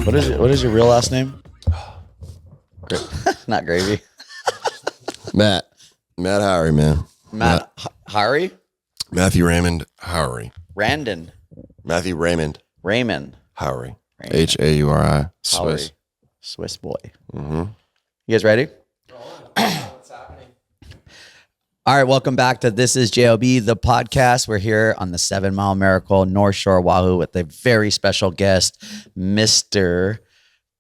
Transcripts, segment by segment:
What is your real last name? Not Gravy. Matt Howery, man. Matt Howery? Matthew Raymond Howery. Randon. Matthew Raymond Howery. Howery. Hauri. Swiss boy. Mm-hmm. You guys ready? What's happening? All right, welcome back to This is J.O.B the Podcast. We're here on the 7 Mile Miracle, North Shore, Oahu, with a very special guest, Mr.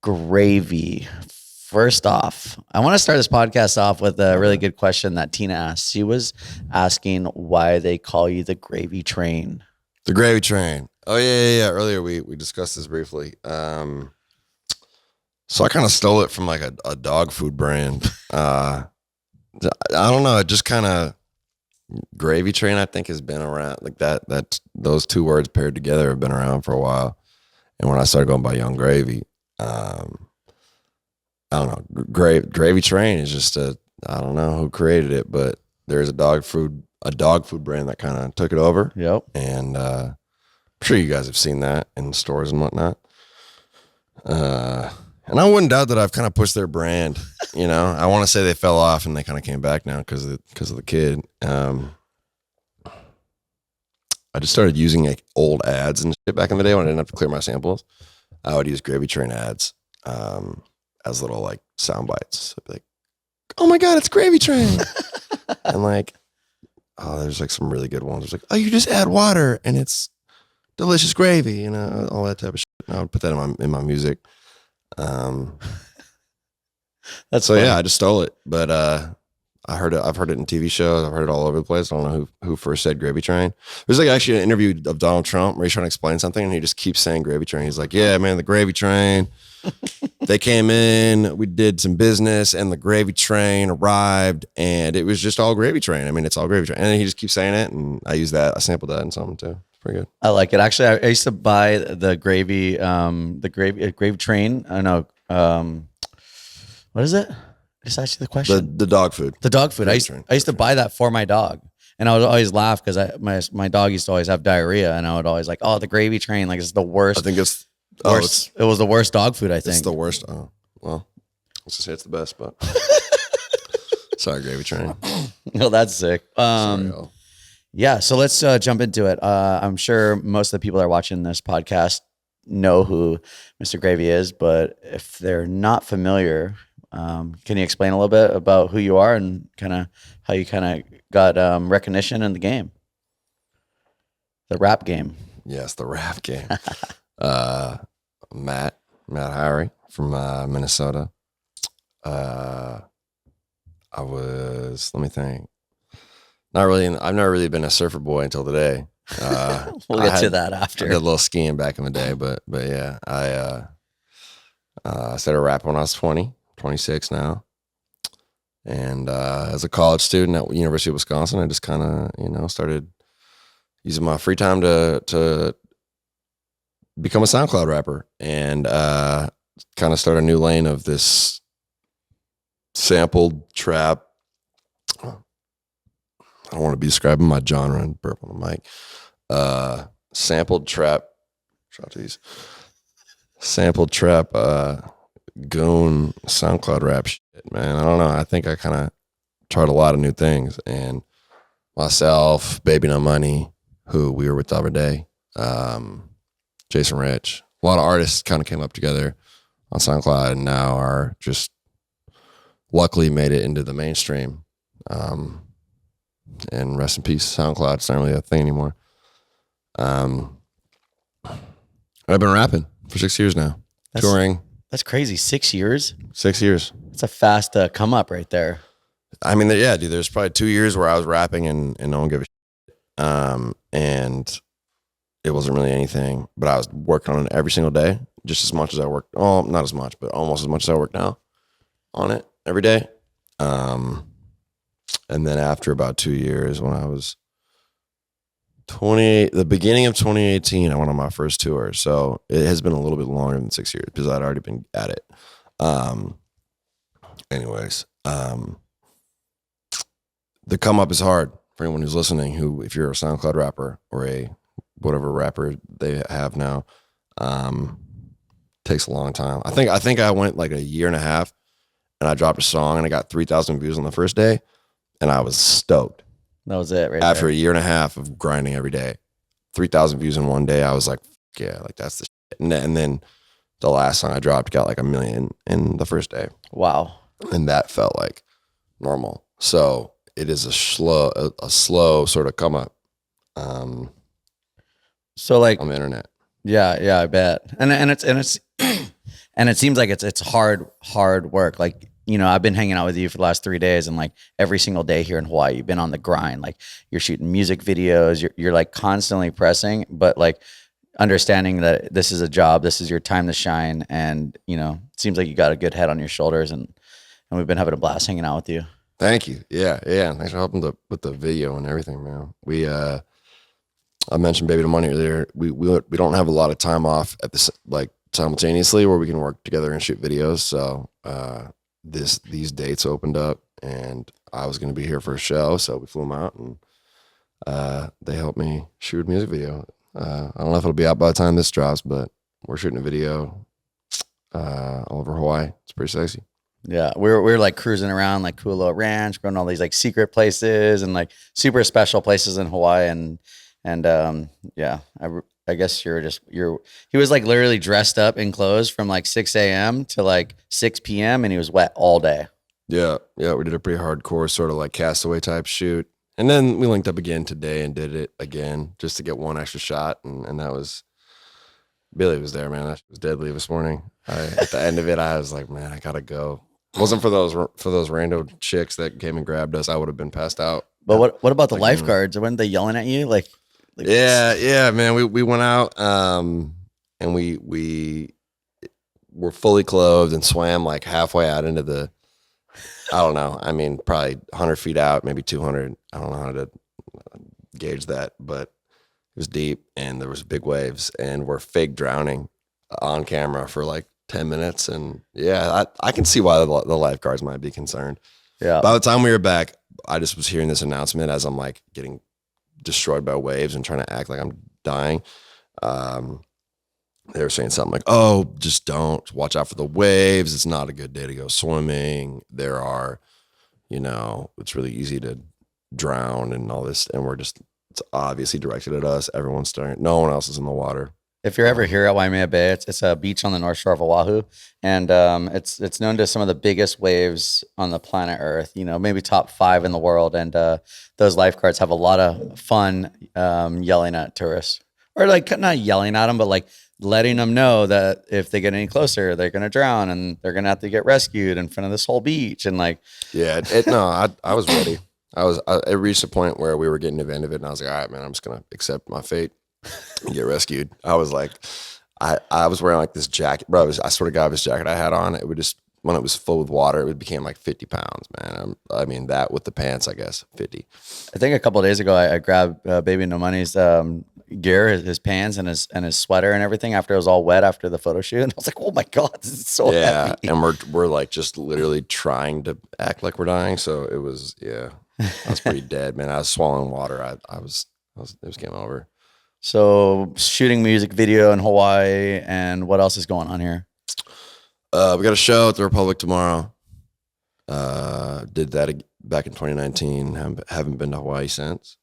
Gravy. First off, I want to start this podcast off with a really good question that Tina asked. She was asking why they call you the Gravy Train. The Gravy Train. Oh, yeah. Earlier we discussed this briefly. So I kind of stole it from like a dog food brand. I don't know. It just kind of Gravy Train, I think, has been around like that. Those two words paired together have been around for a while. And when I started going by Young Gravy, I don't know. Gravy Train is just I don't know who created it, but there's a dog food brand that kind of took it over. Yep. And I'm sure you guys have seen that in stores and whatnot. And I wouldn't doubt that I've kind of pushed their brand. You know, I want to say they fell off and they kind of came back now because of the kid. I just started using like old ads and shit back in the day when I didn't have to clear my samples. I would use Gravy Train ads as little like sound bites. I'd be like, "Oh my God, it's Gravy Train!" And like, oh, there's like some really good ones. It's like, "Oh, you just add water and it's delicious gravy," you know, all that type of shit. And I would put that in my music. That's so funny. yeah, I just stole it, but I've heard it in TV shows. I've heard it all over the place. I don't know who first said Gravy Train. There's like actually an interview of Donald Trump where he's trying to explain something and he just keeps saying Gravy Train. He's like, "Yeah, man, the Gravy Train. They came in, we did some business, and the Gravy Train arrived, and it was just all Gravy Train. I mean, it's all Gravy Train." And he just keeps saying it, and I use that. I sampled that in something too. It's pretty good. I like it. Actually, I used to buy the gravy train. I know. What is it? It's actually the question. The dog food. The dog food. I used to buy that for my dog, and I would always laugh because my dog used to always have diarrhea, and I would always like, "Oh, the Gravy Train, like it's the worst." I think it's it was the worst dog food. I think it's the worst. Oh, well, let's just say it's the best, but sorry, Gravy Train. No, that's sick. Sorry, y'all. Yeah, so let's jump into it. I'm sure most of the people that are watching this podcast know who Mr. Gravy is, but if they're not familiar, can you explain a little bit about who you are and kind of how you kind of got recognition in the game, the rap game? Yes, the rap game. Matt Howery from Minnesota. Let me think. I've never really been a surfer boy until today. We'll get to that after. I did a little skiing back in the day, but yeah, I started rapping when I was 20, 26 now. And as a college student at University of Wisconsin, I just kind of, started using my free time to become a SoundCloud rapper and kind of start a new lane of this sampled trap. I don't want to be describing my genre and burp on the mic. Sampled trap. Shout out to these. Sampled trap goon SoundCloud rap shit, man. I don't know. I think I kind of tried a lot of new things. And myself, Baby No Money, who we were with the other day, Jason Rich, a lot of artists kind of came up together on SoundCloud and now are just luckily made it into the mainstream. And rest in peace, SoundCloud. It's not really a thing anymore. I've been rapping for 6 years now, touring. That's crazy. 6 years? 6 years. It's a fast come up right there. I mean, yeah, dude, there's probably 2 years where I was rapping and no one gave a shit. And it wasn't really anything, but I was working on it every single day, just as much as I worked. Oh, not as much, but almost as much as I work now on it every day. And then after about 2 years, when I was 20, the beginning of 2018, I went on my first tour. So it has been a little bit longer than 6 years because I'd already been at it. Anyways, the come up is hard for anyone who's listening, who, if you're a SoundCloud rapper or a whatever rapper they have now, takes a long time. I think I went like a year and a half, and I dropped a song, and I got 3,000 views on the first day, and I was stoked. That was it, right? After there. a year and a half of grinding every day, 3,000 views in one day, I was like, yeah, like that's the shit. And then the last song I dropped got like 1 million in the first day. Wow. And that felt like normal. So it is a slow sort of come up So like on the internet. Yeah, I bet. And it's and it seems like it's hard work. Like, you know, I've been hanging out with you for the last 3 days, and like every single day here in Hawaii, you've been on the grind. Like you're shooting music videos, you're like constantly pressing, but like understanding that this is a job, this is your time to shine, and you know, it seems like you got a good head on your shoulders, and we've been having a blast hanging out with you. Thank you. Yeah. Thanks for helping with the video and everything, man. I mentioned Baby to Money earlier. We don't have a lot of time off at this like simultaneously where we can work together and shoot videos. So these dates opened up, and I was going to be here for a show, so we flew them out, and they helped me shoot a music video. I don't know if it'll be out by the time this drops, but we're shooting a video all over Hawaii. It's pretty sexy. Yeah, we're like cruising around like Kula Ranch, going to all these like secret places and like super special places in Hawaii, and yeah, I guess he was like literally dressed up in clothes from like 6 a.m. to like 6 p.m. and he was wet all day. Yeah, we did a pretty hardcore sort of like Castaway type shoot. And then we linked up again today and did it again just to get one extra shot. And that was, Billy was there, man. That was deadly this morning. At the end of it, I was like, man, I gotta go. It wasn't for those rando chicks that came and grabbed us, I would have been passed out. But what about the lifeguards? Weren't they yelling at you? Like yeah, man. We went out and we were fully clothed and swam like halfway out into the, I don't know. I mean, probably 100 feet out, maybe 200. I don't know how to gauge that, but it was deep and there was big waves, and we're fake drowning on camera for like 10 minutes. And yeah, I can see why the lifeguards might be concerned. Yeah. By the time we were back, I just was hearing this announcement as I'm like getting destroyed by waves and trying to act like I'm dying. They were saying something like, oh, just don't watch out for the waves. It's not a good day to go swimming. There are, it's really easy to drown and all this. And it's obviously directed at us. Everyone's staring. No one else is in the water. If you're ever here at Waimea Bay, it's a beach on the north shore of Oahu, and it's known to some of the biggest waves on the planet Earth. You know, maybe top 5 in the world, and those lifeguards have a lot of fun yelling at tourists, or like not yelling at them, but like letting them know that if they get any closer, they're gonna drown and they're gonna have to get rescued in front of this whole beach. And like, yeah, I was ready. It reached a point where we were getting to the end of it, and I was like, all right, man, I'm just gonna accept my fate and get rescued. I was like, I was wearing like this jacket, bro. I swear to God, this jacket I had on, it would just, when it was full with water, it became like 50 pounds, man. I mean, that with the pants, I guess, 50. I think a couple of days ago, I grabbed Baby No Money's gear, his pants and his sweater and everything after it was all wet after the photo shoot. And I was like, oh my God, this is so heavy. And we're like just literally trying to act like we're dying. So it was, I was pretty dead, man. I was swallowing water. It was game over. So shooting music video in Hawaii, and what else is going on here? We got a show at the Republic tomorrow. Did that back in 2019. Haven't been to Hawaii since.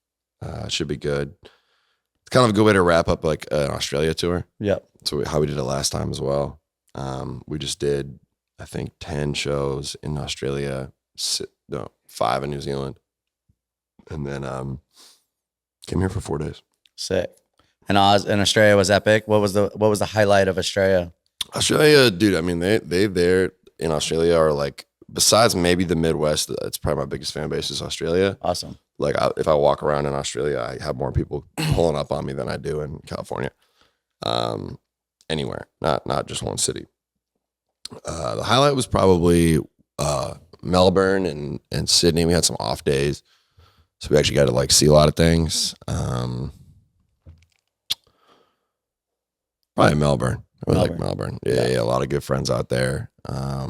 Should be good. It's kind of a good way to wrap up like an Australia tour. Yep. So how we did it last time as well. We just did, I think, 10 shows in Australia, 5 in New Zealand, and then came here for 4 days. Sick. And Australia was epic. What was the highlight of Australia? Australia, dude. I mean, they there in Australia are like, besides maybe the Midwest, it's probably my biggest fan base is Australia. Awesome. Like if I walk around in Australia, I have more people pulling up on me than I do in California. Anywhere, not just one city. The highlight was probably Melbourne and Sydney. We had some off days, so we actually got to like see a lot of things. Probably Melbourne. I really like Melbourne. Yeah, a lot of good friends out there. Have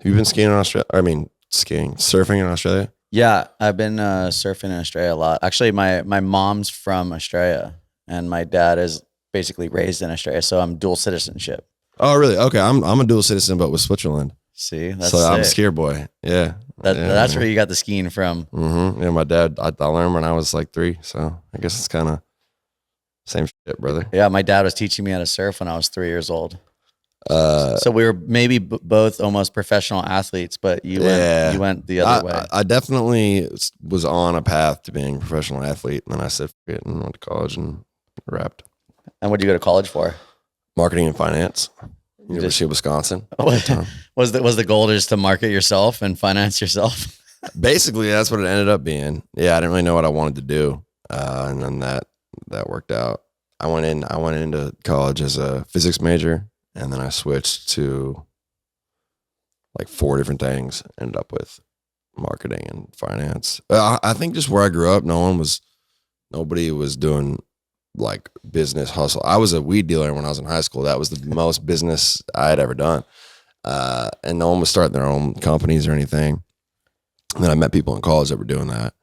you been skiing in Australia? Surfing in Australia? Yeah, I've been surfing in Australia a lot. Actually, my mom's from Australia, and my dad is basically raised in Australia, so I'm dual citizenship. Oh, really? Okay, I'm a dual citizen, but with Switzerland. See, that's So I'm a sick. skier boy. Yeah. That's where you got the skiing from. Mm-hmm. Yeah, my dad, I learned when I was like 3. So I guess it's kind of same shit, brother. Yeah, my dad was teaching me how to surf when I was 3 years old. Uh, So we were maybe both almost professional athletes, but you went the other way. I definitely was on a path to being a professional athlete. And then I said, forget it, and went to college and rapped. And what did you go to college for? Marketing and finance, University of Wisconsin. Was the goal just to market yourself and finance yourself? Basically, that's what it ended up being. Yeah, I didn't really know what I wanted to do, and then that worked out. I went into college as a physics major, and then I switched to like 4 different things. Ended up with marketing and finance. I think just where I grew up, nobody was doing like business hustle. I was a weed dealer when I was in high school. That was the most business I had ever done, and no one was starting their own companies or anything. And then I met people in college that were doing that.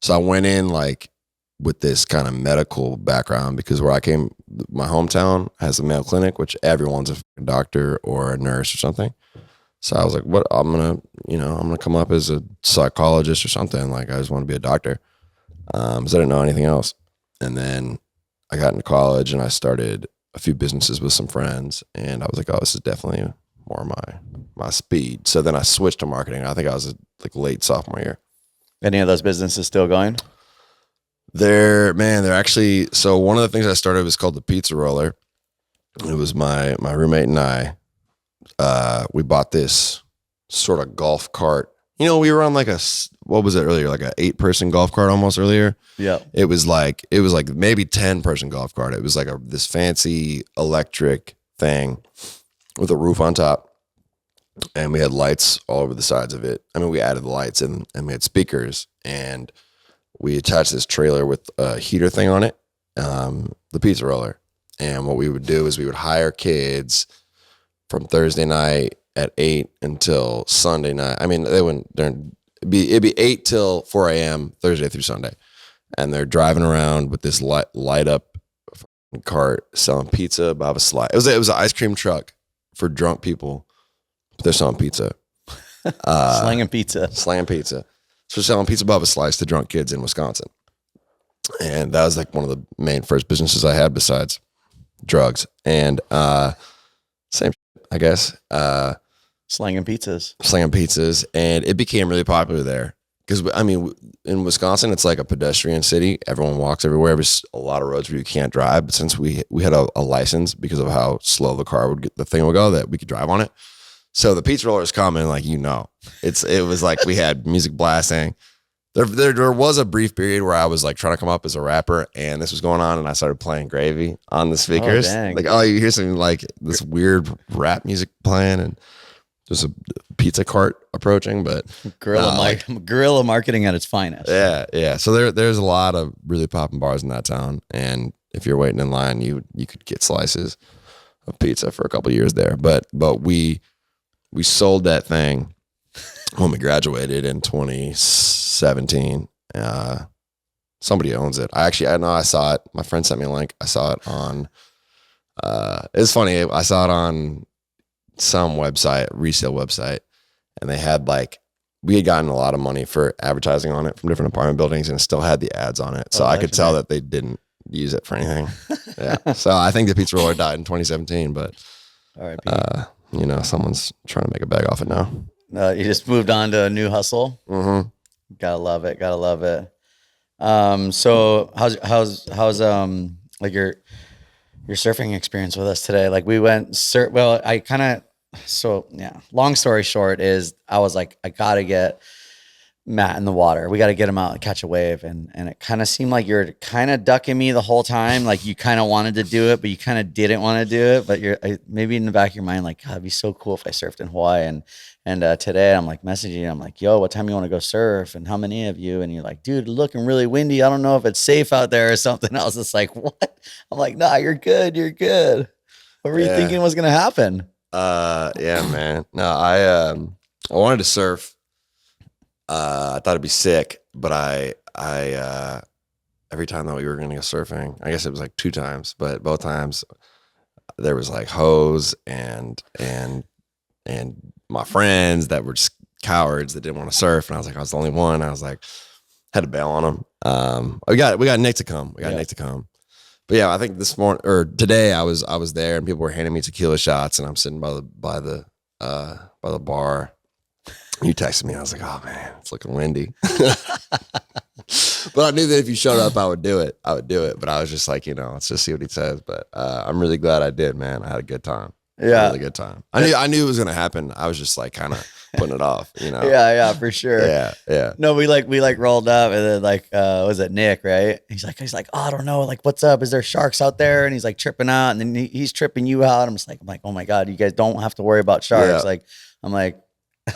So I went in like with this kind of medical background because where I came, my hometown has a Mayo Clinic, which everyone's a doctor or a nurse or something. So I was like, what, I'm going to come up as a psychologist or something. Like I just want to be a doctor. Because I didn't know anything else. And then I got into college and I started a few businesses with some friends. And I was like, oh, this is definitely more my speed. So then I switched to marketing. I think I was like late sophomore year. Any of those businesses still going? They're actually, so one of the things I started was called the Pizza Roller. It was my roommate and I, we bought this sort of golf cart. We were on like what was it earlier? Like a 8-person golf cart almost earlier. Yeah. It was like maybe 10-person golf cart. It was like this fancy electric thing with a roof on top. And we had lights all over the sides of it. I mean, we added the lights and we had speakers, and we attached this trailer with a heater thing on it, the Pizza Roller. And what we would do is we would hire kids from Thursday night at 8 until Sunday night. I mean, it'd be 8 till 4 a.m. Thursday through Sunday. And they're driving around with this light up cart selling pizza above a slide. It was an ice cream truck for drunk people. They're selling pizza. Slanging pizza. So selling pizza above a slice to drunk kids in Wisconsin. And that was like one of the main first businesses I had besides drugs. And same, I guess. Slanging pizzas. And it became really popular there. Because, I mean, in Wisconsin, it's like a pedestrian city. Everyone walks everywhere. There's a lot of roads where you can't drive. But since we had a license because of how slow the thing would go, that we could drive on it. So the Pizza Roller is coming, like, it was like we had music blasting. There was a brief period where I was like trying to come up as a rapper, and this was going on, and I started playing Gravy on the speakers. Oh, dang. Like, you hear something like this weird rap music playing, and there's a pizza cart approaching, but guerrilla marketing at its finest. Yeah. So there's a lot of really popping bars in that town, and if you're waiting in line, you could get slices of pizza for a couple of years there. But we sold that thing when we graduated in 2017. Somebody owns it. I know I saw it. My friend sent me a link. I saw it on, it's funny. I saw it on some website, resale website. And they had we had gotten a lot of money for advertising on it from different apartment buildings, and it still had the ads on it. So I could tell that they didn't use it for anything. Yeah. So I think the Pizza Roller died in 2017, but someone's trying to make a bag off it now. You just moved on to a new hustle. Mm-hmm. Gotta love it. So how's like your surfing experience with us today? Like we went long story short is I was like, I gotta get Matt in the water. We got to get him out and catch a wave. And it kind of seemed like you're kind of ducking me the whole time. Like you kind of wanted to do it, but you kind of didn't want to do it. But maybe in the back of your mind, like, God, it'd be so cool if I surfed in Hawaii. And today I'm like messaging you. I'm like, yo, what time you want to go surf? And how many of you? And you're like, dude, looking really windy. I don't know if it's safe out there or something else. It's like, what? I'm like, nah, you're good. What were you thinking was going to happen? Yeah, man. No, I wanted to surf. I thought it'd be sick, but I every time that we were going to go surfing, I guess it was like 2 times, but both times there was like hoes and my friends that were just cowards that didn't want to surf, and I was like, I was the only one. I was like, had to bail on them. We got Nick to come. But yeah, I think this morning or today I was there and people were handing me tequila shots and I'm sitting by the bar. You texted me. I was like, oh man, it's looking windy. But I knew that if you showed up, I would do it. But I was just like, let's just see what he says. But I'm really glad I did, man. I had a good time. Yeah. Really good time. I knew it was gonna happen. I was just like kind of putting it off, Yeah, for sure. Yeah. No, we rolled up and then was it Nick, right? He's like, oh, I don't know, like, what's up? Is there sharks out there? And he's like tripping out, and then he's tripping you out. I'm like, oh my God, you guys don't have to worry about sharks. Yeah. Like, I'm like,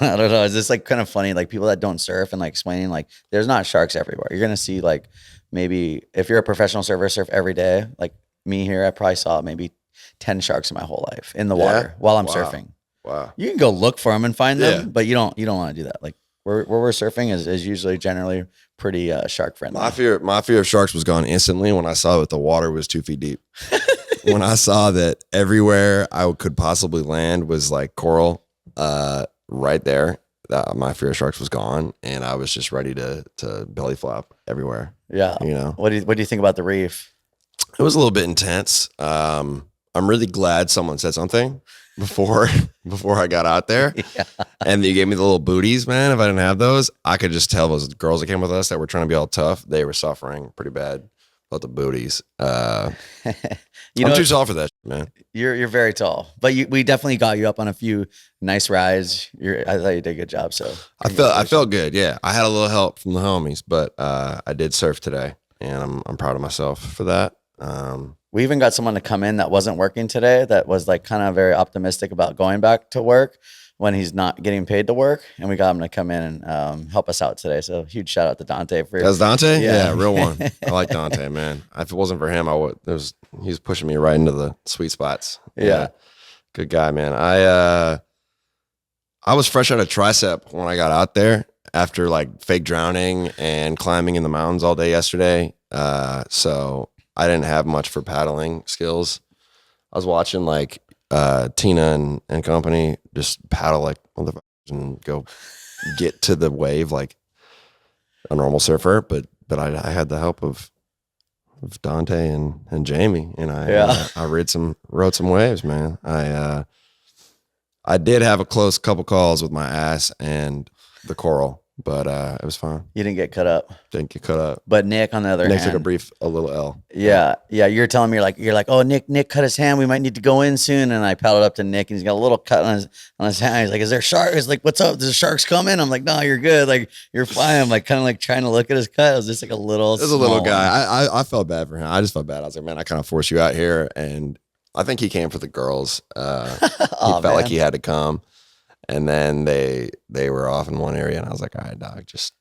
I don't know. It's just like kind of funny, like people that don't surf and like explaining like there's not sharks everywhere. You're gonna see like maybe if you're a professional surfer, surf every day, like me here, I probably saw maybe 10 sharks in my whole life in the water while I'm surfing. Wow. You can go look for them and find them, but you don't want to do that. Like where we're surfing is usually generally pretty shark friendly. My fear of sharks was gone instantly when I saw that the water was 2 feet deep. When I saw that everywhere I could possibly land was like coral, right there, that my fear of sharks was gone, and I was just ready to belly flop everywhere. Yeah. What do you think about the reef? It was a little bit intense. I'm really glad someone said something before I got out there. Yeah. And they gave me the little booties, man. If I didn't have those, I could just tell those girls that came with us that were trying to be all tough, they were suffering pretty bad about the booties. I'm too tall for that, man. You're very tall, but we definitely got you up on a few nice rides. I thought you did a good job. So I felt good. Yeah, I had a little help from the homies, but I did surf today, and I'm proud of myself for that. We even got someone to come in that wasn't working today that was like kind of very optimistic about going back to work when he's not getting paid to work, and we got him to come in and help us out today. So huge shout out to Dante for that's Dante. Yeah, real one. I like Dante, man. If it wasn't for him, he was pushing me right into the sweet spots. Yeah. Good guy, man. I was fresh out of tricep when I got out there after like fake drowning and climbing in the mountains all day yesterday. So I didn't have much for paddling skills. I was watching like Tina and company just paddle like motherfuckers and go get to the wave like a normal surfer, but I had the help of Dante and Jamie, and I rode some waves, man. I did have a close couple calls with my ass and the coral, but it was fine. You didn't get cut up. Didn't get cut up. But Nick, on the other hand, took a little L. Yeah. You're telling me you're like, oh, Nick cut his hand. We might need to go in soon. And I paddled up to Nick, and he's got a little cut on his hand. He's like, is there sharks? He's like, what's up? There's sharks coming. I'm like, no, you're good. Like, you're fine. I'm like, kind of like trying to look at his cut. It was just like a little. There's a little guy. I felt bad for him. I just felt bad. I was like, man, I kind of forced you out here, and I think he came for the girls. He felt like he had to come. And then they were off in one area, and I was like, all right, dog, just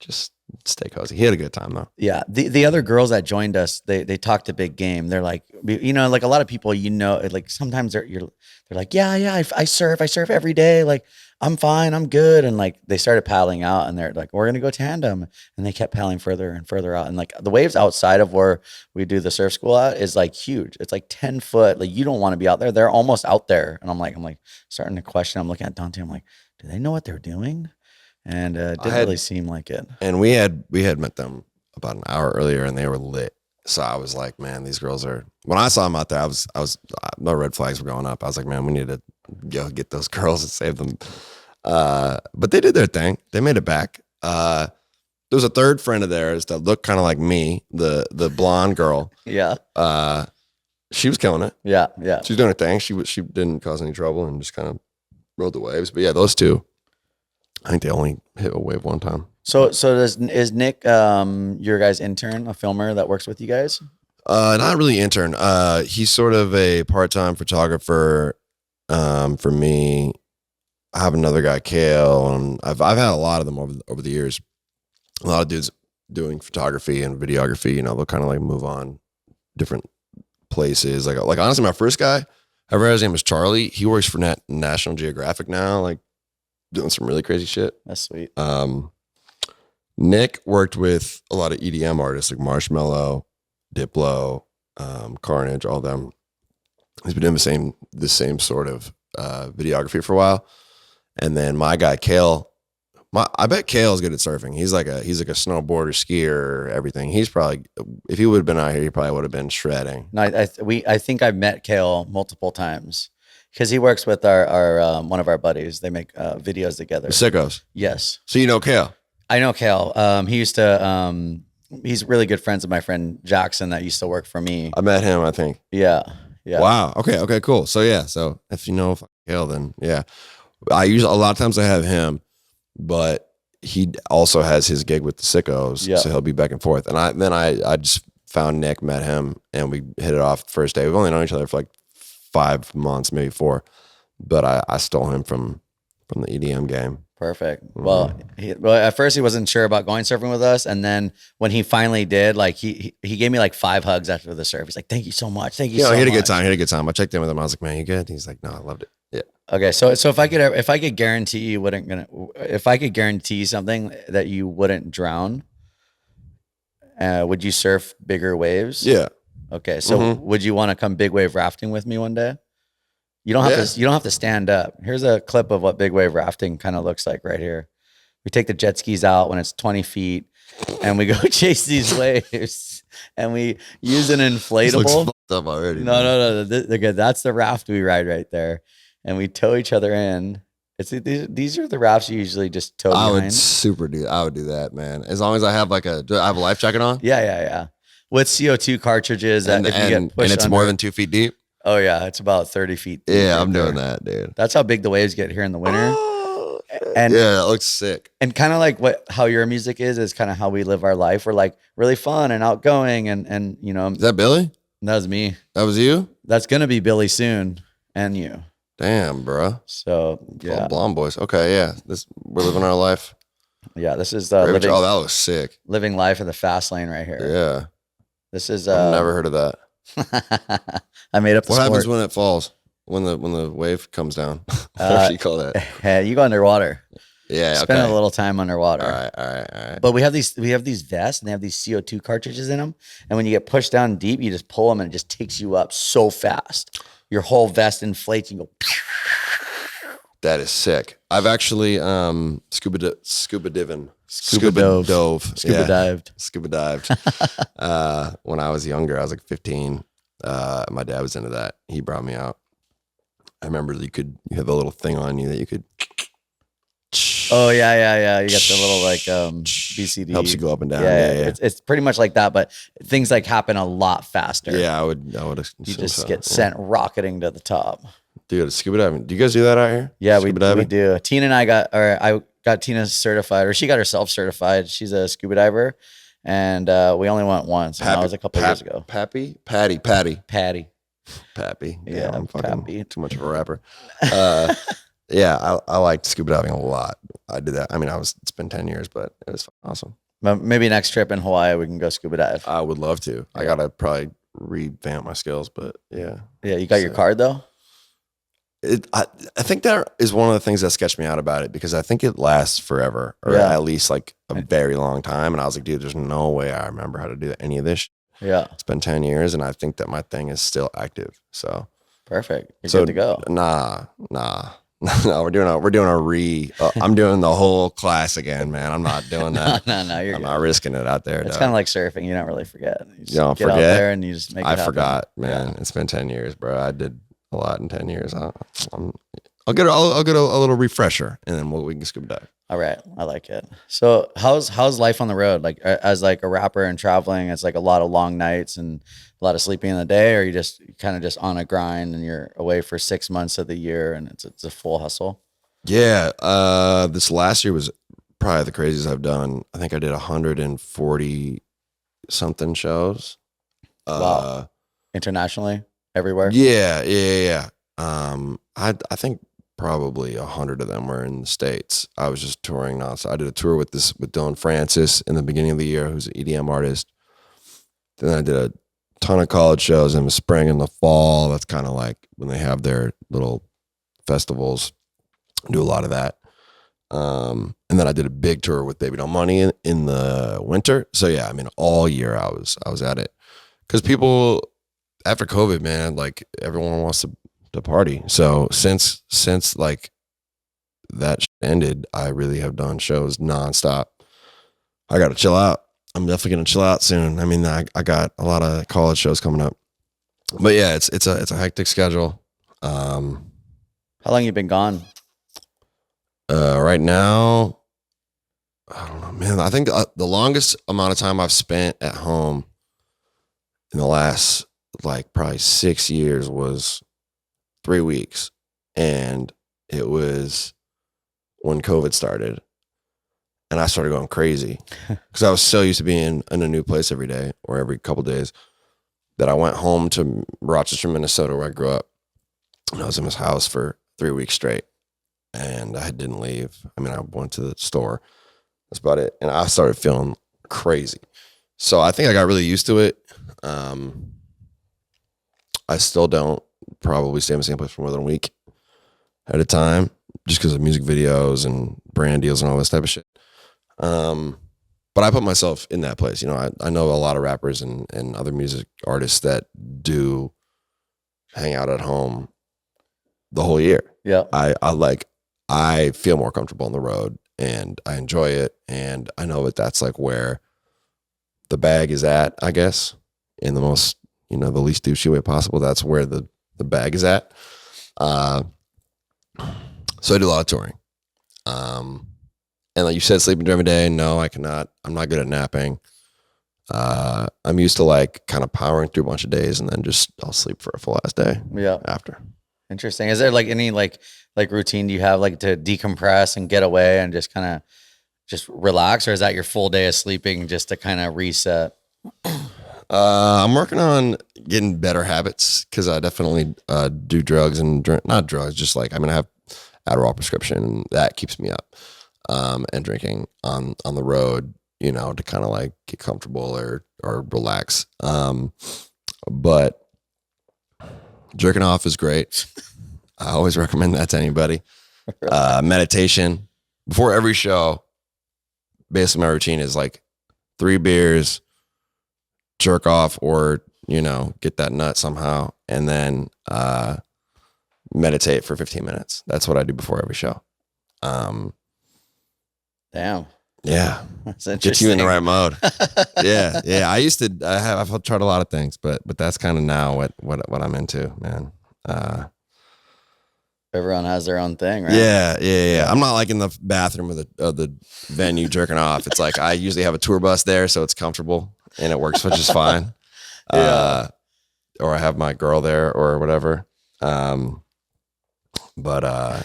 stay cozy. He had a good time though. Yeah. The other girls that joined us, they talked a big game. They're like, like a lot of people, like sometimes they're like, yeah, I surf every day. Like, I'm fine, I'm good. And like they started paddling out, and they're like, we're gonna go tandem. And they kept paddling further and further out. And like the waves outside of where we do the surf school at is like huge. It's like 10 foot. Like you don't want to be out there. They're almost out there. And I'm like starting to question. I'm looking at Dante. I'm like, do they know what they're doing? And it didn't really seem like it. And we had met them about an hour earlier, and they were lit. So I was like, man, these girls are. When I saw them out there, I was no red flags were going up. I was like, man, we need to go get those girls and save them. But they did their thing. They made it back. There was a third friend of theirs that looked kind of like me, the blonde girl. Yeah. She was killing it. Yeah. She was doing her thing. She didn't cause any trouble and just kind of rode the waves. But yeah, those two, I think they only hit a wave one time. So is Nick your guys' intern, a filmer that works with you guys? Not really intern. He's sort of a part-time photographer for me. I have another guy, Kale, and I've had a lot of them over the years. A lot of dudes doing photography and videography. They'll kind of like move on different places. Like honestly, my first guy, I read his name was Charlie. He works for National Geographic now, like doing some really crazy shit. That's sweet. Nick worked with a lot of EDM artists like Marshmello, Diplo, Carnage, all them. He's been doing the same sort of videography for a while. And then my guy Kale, I bet Kale's good at surfing. He's like a snowboarder, skier, everything. He's probably, if he would have been out here, he probably would have been shredding. No, I think I've met Kale multiple times because he works with our one of our buddies. They make videos together. The Sickos. Yes. So you know Kale? I know Kale. He used to. He's really good friends with my friend Jackson that used to work for me. I met him, I think. Yeah. Wow. Okay. Cool. So yeah. So if you know Kale, then yeah. A lot of times I have him, but he also has his gig with the Sickos, so he'll be back and forth. And I just found Nick, met him, and we hit it off the first day. We've only known each other for like 5 months, maybe 4, but I stole him from the EDM game. Perfect. Well, at first he wasn't sure about going surfing with us, and then when he finally did, like he gave me like 5 hugs after the surf. He's like, "Thank you so much. Thank you so much." He had a good time. I checked in with him. I was like, "Man, you good?" He's like, "No, I loved it." Yeah. Okay, so if I could guarantee you if I could guarantee something that you wouldn't drown, would you surf bigger waves? Yeah. Okay, so would you want to come big wave rafting with me one day? You don't have to. You don't have to stand up. Here's a clip of what big wave rafting kind of looks like right here. We take the jet skis out when it's 20 feet, and we go chase these waves, and we use an inflatable. This looks fucked up already. No. That's the raft we ride right there, and we tow each other in. These are the rafts you usually just tow behind. I would do that, man. As long as I have I have a life jacket on. Yeah. With CO2 cartridges, that if you get pushed and it's under, more than 2 feet deep. Oh yeah, it's about 30 feet deep. Yeah, I'm doing that, dude. That's how big the waves get here in the winter. And yeah, it looks sick. And kind of like how your music is kind of how we live our life. We're like really fun and outgoing, and you know. Is that Billy? That was me. That was you? That's gonna be Billy soon, and you. Damn, bro. So yeah, Blonde Boys. Okay, yeah. We're living our life. Yeah, this is that was sick. Living life in the fast lane right here. Yeah. This is. I've never heard of that. I made up the What sport. happens when it falls? When the wave comes down? What do you call that? You go underwater. Yeah. Spend a little time underwater. All right. But we have these vests, and they have these CO2 cartridges in them. And when you get pushed down deep, you just pull them, and it just takes you up so fast. Your whole vest inflates, and you go. That is sick. I've actually scuba dived. When I was younger, I was like 15. My dad was into that. He brought me out. I remember you have a little thing on you that you could. Oh yeah. You got the little like BCD. Helps you go up and down. Yeah. It's pretty much like that, but things like happen a lot faster. Yeah, I would. You just get sent rocketing to the top. Dude, scuba diving. Do you guys do that out here? Yeah, we do. Tina and I got Tina certified, or she got herself certified. She's a scuba diver, and we only went once. And that was a couple years ago. Patty. Yeah, I'm fucking Pappy. too much of a rapper. Yeah, I liked scuba diving a lot. I did that. I mean, it's been 10 years, but it was awesome. Maybe next trip in Hawaii we can go scuba dive. I would love to. I gotta probably revamp my skills, but yeah. Yeah, you got your card though? I think that is one of the things that sketched me out about it, because I think it lasts forever, or at least like a very long time. And I was like, dude, there's no way I remember how to do any of this. Yeah. It's been 10 years, and I think that my thing is still active. So perfect. You're good to go. Nah. No, I'm doing the whole class again, man. I'm not doing that. No, you're I'm good. not risking it out there. It's kind of like surfing. You don't really forget. You just don't get forget. out there and you just make it happen. I forgot, man. Yeah. It's been 10 years, bro. I did a lot in 10 years. I'll get a little refresher, and then we can scuba dive. All right, I like it. So how's life on the road? Like as like a rapper and traveling, it's like a lot of long nights and a lot of sleeping in the day, or you just kind of just on a grind and you're away for 6 months of the year and it's a full hustle? Yeah, this last year was probably the craziest I've done. I think I did 140 something shows. Wow. Internationally, everywhere? Yeah. I think probably 100 of them were in the States. I was just touring nonstop. I did a tour with Dylan Francis in the beginning of the year, who's an EDM artist. Then I did a ton of college shows in the spring and the fall. That's kind of like when they have their little festivals. I do a lot of that. And then I did a big tour with Baby Don't Money in the winter. So yeah, I mean, all year I was at it, because people, after COVID, man, like everyone wants to party. So since like that ended, I really have done shows nonstop. I got to chill out. I'm definitely going to chill out soon. I mean, I got a lot of college shows coming up, but yeah, it's a hectic schedule. How long you been gone? Right now, I don't know, man. I think the longest amount of time I've spent at home in the last like probably 6 years was 3 weeks. And it was when COVID started and I started going crazy because I was so used to being in a new place every day or every couple days that I went home to Rochester, Minnesota, where I grew up. And I was in his house for 3 weeks straight and I didn't leave. I mean, I went to the store. That's about it. And I started feeling crazy. So I think I got really used to it. I still don't probably stay in the same place for more than a week at a time just because of music videos and brand deals and all this type of shit. But I put myself in that place. You know, I know a lot of rappers and other music artists that do hang out at home the whole year. Yeah. I feel more comfortable on the road and I enjoy it. And I know that that's like where the bag is at, I guess, in the most, you know, the least douchey way possible. That's where the bag is at. So I do a lot of touring. And like you said, sleeping during the day. No, I cannot. I'm not good at napping. I'm used to like kind of powering through a bunch of days and then just I'll sleep for a full ass day. Yeah. After. Interesting. Is there like any like routine do you have like to decompress and get away and just kind of just relax, or is that your full day of sleeping just to kind of reset? I'm working on getting better habits because I definitely do drugs and drink, not drugs, just like, I mean, I have Adderall prescription and that keeps me up. And drinking on the road, you know, to kind of like get comfortable or relax. But jerking off is great. I always recommend that to anybody. Meditation before every show. Basically, my routine is like 3 beers, jerk off, or, you know, get that nut somehow, and then meditate for 15 minutes. That's what I do before every show. Damn. Yeah. That's interesting. Gets you in the right mode. Yeah. I've tried a lot of things, but that's kind of now what I'm into, man. Everyone has their own thing, right? Yeah. I'm not like in the bathroom of the venue jerking off. It's like I usually have a tour bus there, so it's comfortable and it works, which is fine. Yeah. Or I have my girl there or whatever. But I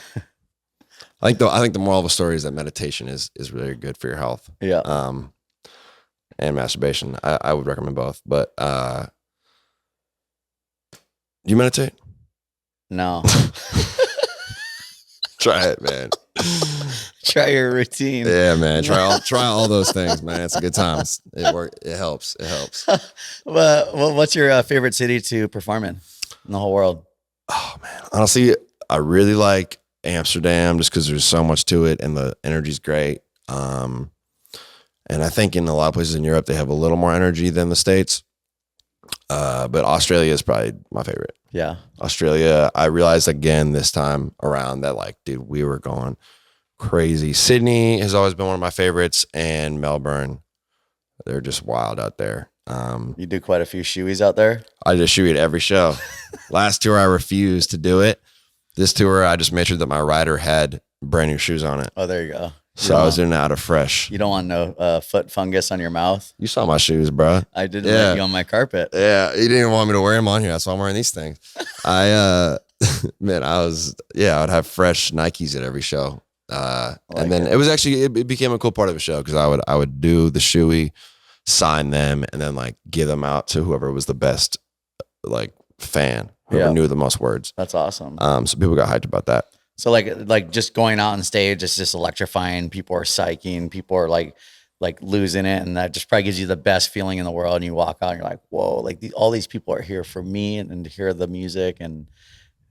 think the moral of the story is that meditation is really good for your health. Yeah. And masturbation. I would recommend both. But do you meditate? No. Try it, man. Try your routine. Yeah, man. Try all those things, man. It's a good time. It helps. Well, what's your favorite city to perform in the whole world? Oh man, honestly, I really like Amsterdam just because there's so much to it and the energy's great. And I think in a lot of places in Europe they have a little more energy than the States. But Australia is probably my favorite. Yeah. Australia, I realized again this time around that like, dude, we were going crazy. Sydney has always been one of my favorites, and Melbourne. They're just wild out there. You do quite a few shoeies out there. I just shoey at every show. Last tour I refused to do it. This tour I just made sure that my rider had brand new shoes on it. Oh, there you go. So I was in and out of fresh. You don't want no foot fungus on your mouth. You saw my shoes, bro. I didn't let you on my carpet. Yeah, you didn't even want me to wear them on here. That's why I'm wearing these things. I would have fresh Nikes at every show. And then it became a cool part of the show because I would do the shoey, sign them, and then like give them out to whoever was the best like fan, whoever knew the most words. That's awesome. So people got hyped about that. So like just going out on stage, it's just electrifying. People are psyching. People are like losing it, and that just probably gives you the best feeling in the world. And you walk out, and you're like, whoa! Like all these people are here for me, and to hear the music, and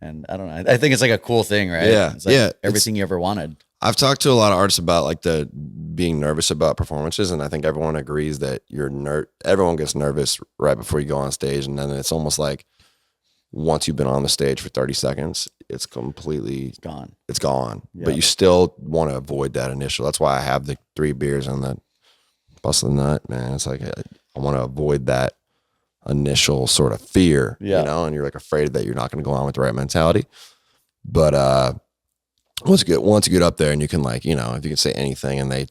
I don't know. I think it's like a cool thing, right? Yeah, it's like everything you ever wanted. I've talked to a lot of artists about like the being nervous about performances, and I think everyone agrees that everyone gets nervous right before you go on stage, and then it's almost like once you've been on the stage for 30 seconds, it's Gone. it's gone. Yep. But you still want to avoid that initial. That's why I have the 3 beers and the bust of the nut, man. It's like, I want to avoid that initial sort of fear, Yeah. you know, and you're like afraid that you're not going to go on with the right mentality. But once you get up there and you can, like, you know, if you can say anything and they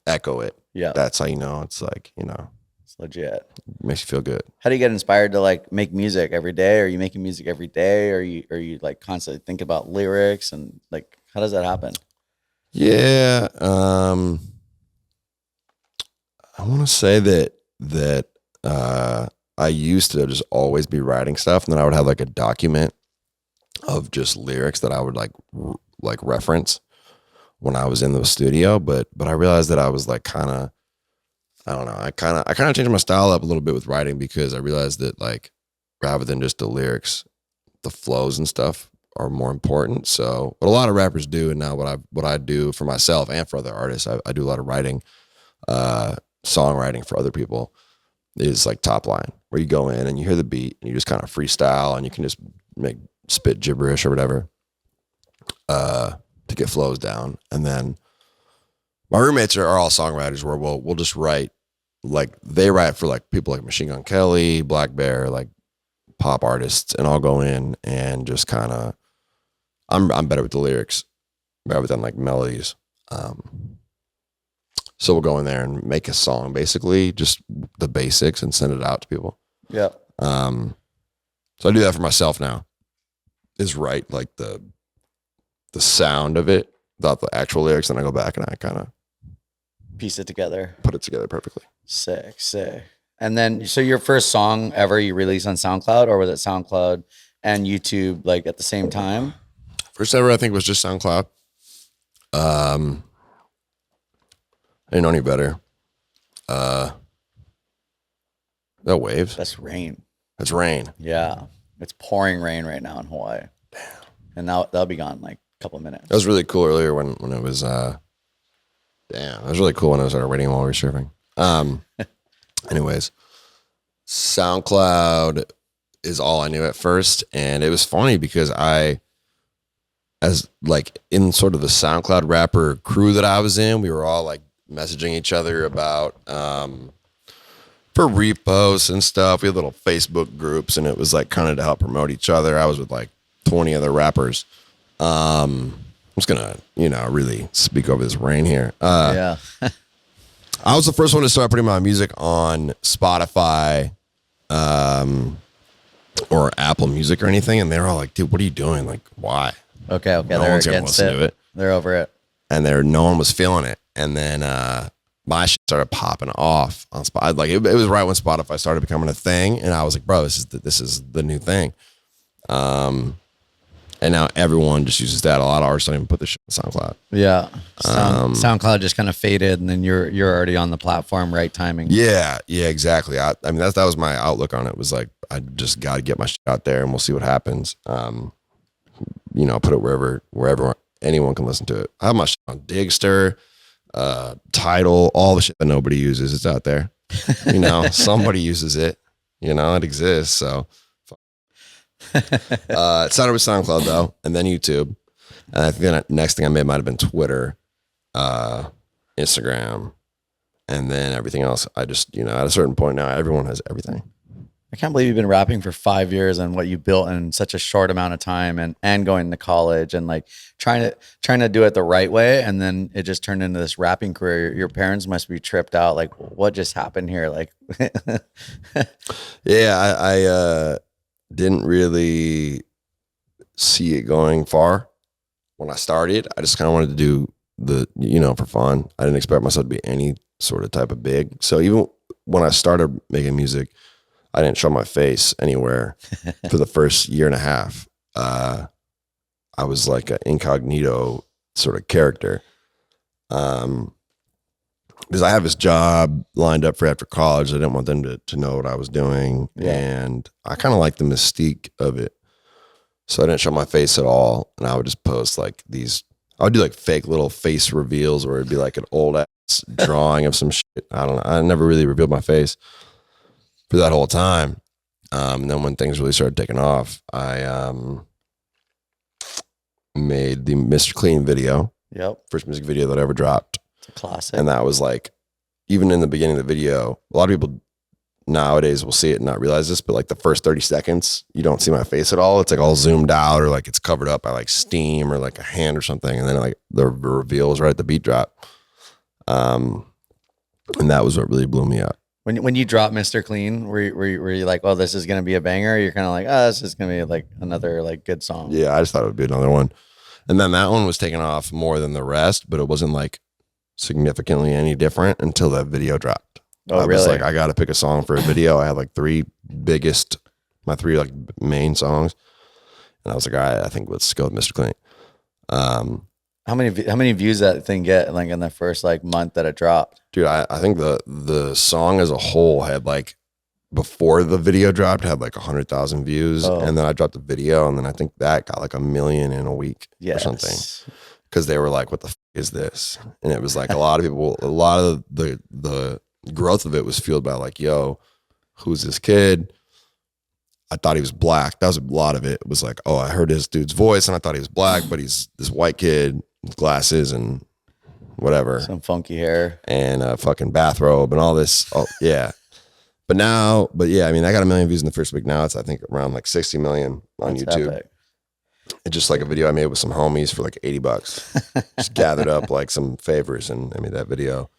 echo it, Yeah. that's how you know it's like, you know, It's legit. makes you feel good. How do you get inspired to like make music every day? Are you making music every day? Or are you like constantly thinking about lyrics and like, how does that happen? Yeah. I want to say that I used to just always be writing stuff, and then I would have like a document of just lyrics that I would like reference when I was in the studio. But I realized that I was like kind of, I don't know, I kind of changed my style up a little bit with writing, because I realized that, like, rather than just the lyrics, the flows and stuff are more important. So what a lot of rappers do, and now what I do for myself and for other artists, I do a lot of writing, songwriting for other people, is like top line, where you go in and you hear the beat and you just kind of freestyle, and you can just spit gibberish or whatever to get flows down. And then my roommates are all songwriters, where we'll just write, like, they write for like people like Machine Gun Kelly, Black Bear, like pop artists, and I'll go in and just kind of, I'm better with the lyrics rather than like melodies. So we'll go in there and make a song, basically just the basics, and send it out to people. Yeah. So I do that for myself now, is write like the sound of it without the actual lyrics. Then I go back and I kind of Piece it together. put it together perfectly. Sick. And then, so your first song ever you released on SoundCloud, or was it SoundCloud and YouTube like at the same time? First ever, I think, was just SoundCloud. I didn't know any better. That waves. That's rain. That's rain. Yeah. It's pouring rain right now in Hawaii. Damn. And now that'll be gone in like a couple of minutes. That was really cool earlier when it was, damn, it was really cool when I started waiting while we were surfing. Anyways, SoundCloud is all I knew at first. And it was funny because as like in sort of the SoundCloud rapper crew that I was in, we were all like messaging each other about, for reposts and stuff. We had little Facebook groups, and it was like kind of to help promote each other. I was with like 20 other rappers. I'm just gonna, really speak over this rain here. Yeah. I was the first one to start putting my music on Spotify, or Apple Music or anything, and they were all like, "Dude, what are you doing? Like, why?" Okay. No They're one's gonna against listen to it. They're over it. And no one was feeling it. And then my shit started popping off on Spotify. Like it was right when Spotify started becoming a thing, and I was like, "Bro, this is the new thing." And now everyone just uses that. A lot of artists don't even put this shit on SoundCloud. Yeah. SoundCloud just kind of faded, and then you're already on the platform, right timing. Yeah, exactly. I mean, that was my outlook on it. Was like, I just got to get my shit out there, and we'll see what happens. Put it wherever anyone can listen to it. I have my shit on Digster, Tidal, all the shit that nobody uses. It's out there. Somebody uses it. It exists. So it started with SoundCloud though, and then YouTube. And I think the next thing I made might have been Twitter, Instagram, and then everything else. I just, at a certain point now, everyone has everything. I can't believe you've been rapping for 5 years and what you built in such a short amount of time, and going to college and like trying to do it the right way. And then it just turned into this rapping career. Your parents must be tripped out. Like, what just happened here? Like, yeah, I didn't really see it going far when I started. I just kind of wanted to do for fun. I didn't expect myself to be any sort of type of big. So even when I started making music, I didn't show my face anywhere for the first year and a half. I was like an incognito sort of character. Because I have this job lined up for after college. I didn't want them to know what I was doing. Yeah. And I kind of like the mystique of it. So I didn't show my face at all. And I would just post like I would do like fake little face reveals where it'd be like an old ass drawing of some shit. I don't know. I never really revealed my face for that whole time. And then when things really started taking off, I made the Mr. Clean video. Yep. First music video that I ever dropped. It's a classic. And that was like, even in the beginning of the video, a lot of people nowadays will see it and not realize this, but like the first 30 seconds, you don't see my face at all. It's like all zoomed out, or like it's covered up by like steam or like a hand or something. And then like the reveal is right at the beat drop. And that was what really blew me up. When you drop Mr. Clean, were you like, oh, this is gonna be a banger? Or you're kind of like, oh, this is gonna be like another like good song. Yeah, I just thought it would be another one. And then that one was taken off more than the rest, but it wasn't like significantly any different until that video dropped. Oh, I really? was like, I got to pick a song for a video. I had like my three like main songs. And I was like, all right, I think let's go with Mr. Clean. How many views that thing get like in the first like month that it dropped? Dude, I think the song as a whole had like, before the video dropped, had like 100,000 views. Oh. And then I dropped the video, and then I think that got like 1 million in a week or something. Because they were like, what the is this? And it was like a lot of people, a lot of the growth of it was fueled by like, yo, who's this kid? I thought he was black. That was a lot of it. It was like, oh, I heard this dude's voice and I thought he was black, but he's this white kid with glasses and whatever. Some funky hair. And a fucking bathrobe and all this. Oh, yeah. But yeah, I mean, I got 1 million views in the first week. Now it's, I think, around like 60 million on That's YouTube. epic. It's just like a video I made with some homies for like $80. Just gathered up like some favors and I made that video.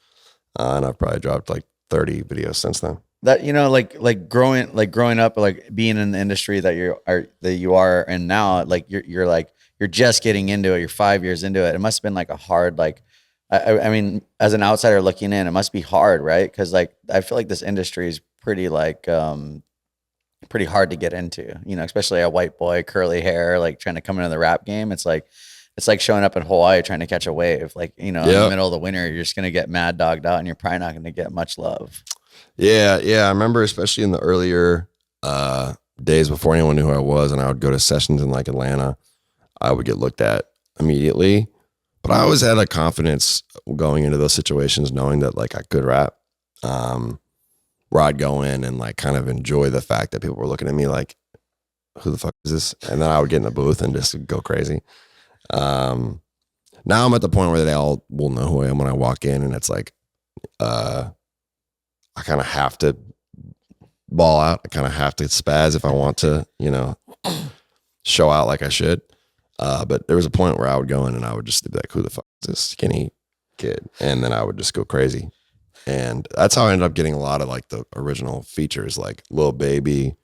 And I've probably dropped like 30 videos since then. That, you know, like growing up, like being in the industry that you are, and now like you're just getting into it. You're 5 years into it. It must have been like a hard, like, I mean, as an outsider looking in, it must be hard, right? Because like I feel like this industry is pretty like pretty hard to get into, you know, especially a white boy, curly hair, like trying to come into the rap game. It's like showing up in Hawaii trying to catch a wave. Like, you know, in the middle of the winter, you're just gonna get mad dogged out, and you're probably not gonna get much love. Yeah. I remember, especially in the earlier days before anyone knew who I was, and I would go to sessions in like Atlanta, I would get looked at immediately. But I always had a confidence going into those situations, knowing that like I could rap, where I'd go in and like kind of enjoy the fact that people were looking at me like, who the fuck is this? And then I would get in the booth and just go crazy. Now I'm at the point where they all will know who I am when I walk in, and it's like, I kind of have to ball out. I kind of have to spaz if I want to, you know, show out like I should. But there was a point where I would go in and I would just be like, who the fuck is this skinny kid? And then I would just go crazy. And that's how I ended up getting a lot of like the original features, like Lil Baby,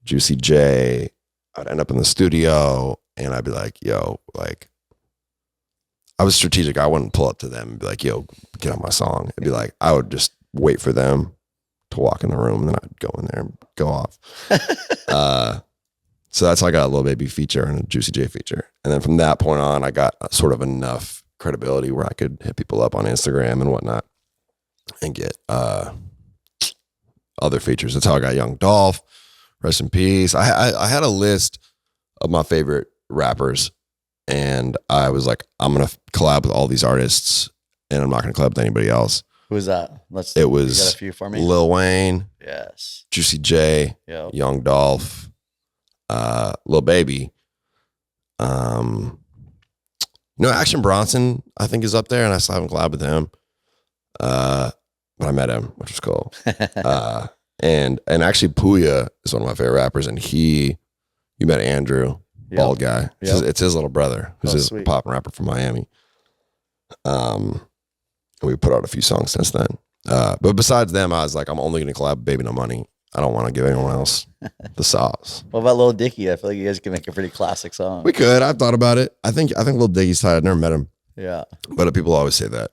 Juicy J. I'd end up in the studio and I'd be like, yo, like, I was strategic. I wouldn't pull up to them and be like, yo, get on my song. It'd be like, I would just wait for them to walk in the room, and then I'd go in there and go off. So that's how I got a Lil Baby feature and a Juicy J feature. And then from that point on, I got sort of enough credibility where I could hit people up on Instagram and whatnot and get other features. That's how I got Young Dolph. Rest in peace. I had a list of my favorite rappers, and I was like, I'm going to collab with all these artists, and I'm not going to collab with anybody else. Who was that? It was you got a few for me? Lil Wayne, yes, Juicy J, yep. Young Dolph, Lil Baby. Action Bronson, I think, is up there, and I still haven't collabed with him. But I met him, which was cool. And actually Puya is one of my favorite rappers, and you met Andrew, bald guy. Yep. It's his little brother, who's his pop rapper from Miami. And we put out a few songs since then. But besides them, I was like, I'm only going to collab with Baby No Money. I don't want to give anyone else the sauce. What about Lil Dicky? I feel like you guys can make a pretty classic song. We could. I've thought about it. I think Lil Dicky's tight. I've never met him. Yeah. But people always say that.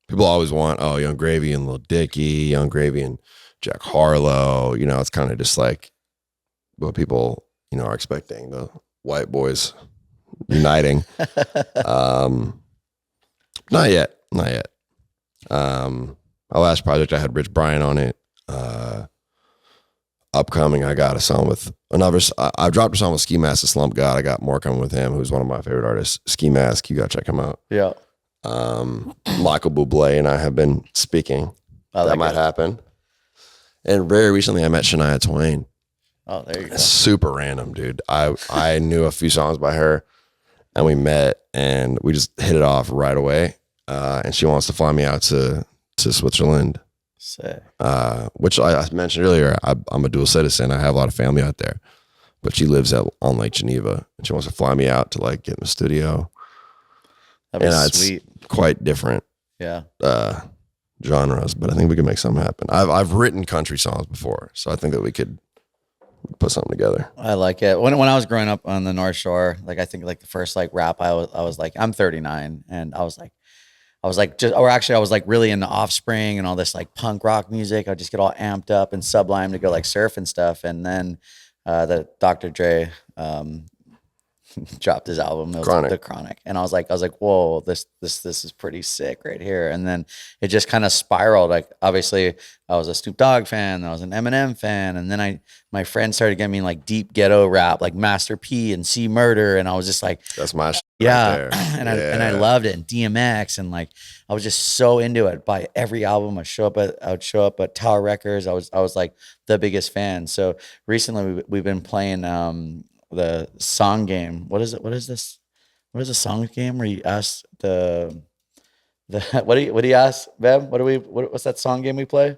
People always want, Young Gravy and Lil Dicky, Young Gravy and Jack Harlow. You know, it's kind of just like what people, are expecting, the white boys uniting. Not yet. My last project, I had Rich Brian on it. Upcoming, I got a song with I dropped a song with Ski Mask, the Slump God. I got more coming with him, who's one of my favorite artists. Ski Mask, you gotta check him out. Yeah. Michael Bublé and I have been speaking. That might happen. And very recently, I met Shania Twain. Oh, there you go. Super random, dude. I knew a few songs by her, and we met, and we just hit it off right away. And she wants to fly me out to Switzerland, Sick. which I mentioned earlier. I'm a dual citizen. I have a lot of family out there, but she lives on Lake Geneva, and she wants to fly me out to like get in the studio. That'd be And sweet. it's quite different Yeah. genres, but I think we can make something happen. I've written country songs before, so I think that we could put something together. I like it. When I was growing up on the North Shore, like I think like the first like rap I was like, I'm 39, and I was like really into Offspring and all this like punk rock music. I'd just get all amped up and Sublime to go like surf and stuff. And then the Dr. Dre dropped his album, it was Chronic. The Chronic, and I was like, whoa, this is pretty sick right here. And then it just kind of spiraled. Like obviously, I was a Snoop Dogg fan, I was an Eminem fan, and then my friends started getting me like deep ghetto rap, like Master P and C Murder, and I was just like, That's my shit yeah, right there. and I loved it, and DMX, and like I was just so into it. By every album, I would show up at Tower Records. I was like the biggest fan. So recently, we've been playing the song game. What is it? What is this? What is a song game where you ask the what do you ask them? What's that song game we play?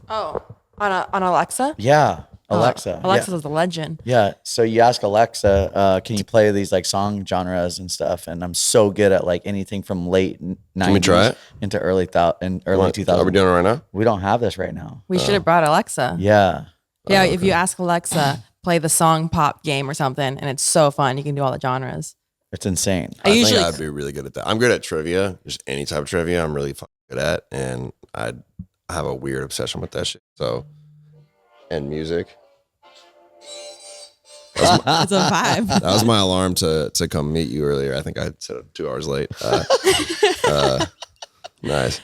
Oh, on Alexa? Yeah, Alexa. Alexa's Yeah. the legend. Yeah. So you ask Alexa, can you play these like song genres and stuff? And I'm so good at like anything from late 90s Can we try it? into early 2000s. Are we doing it right now? We don't have this right now. We should have brought Alexa. Yeah. Yeah, Oh, if you ask Alexa, play the song pop game or something, and it's so fun. You can do all the genres. It's insane. I usually think I'd be really good at that. I'm good at trivia, just any type of trivia. I'm really fucking good at, and I have a weird obsession with that shit. So, and music. it's a vibe. That was my alarm to come meet you earlier. I think I set it 2 hours late. Nice.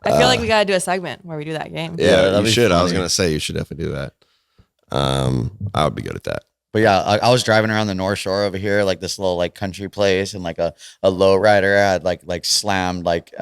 I feel like we gotta do a segment where we do that game. Yeah, Yeah, that'd you be should. I was funny. gonna say you should definitely do that. I would be good at that. But yeah, I was driving around the North Shore over here, like this little like country place, and like a low rider had like slammed like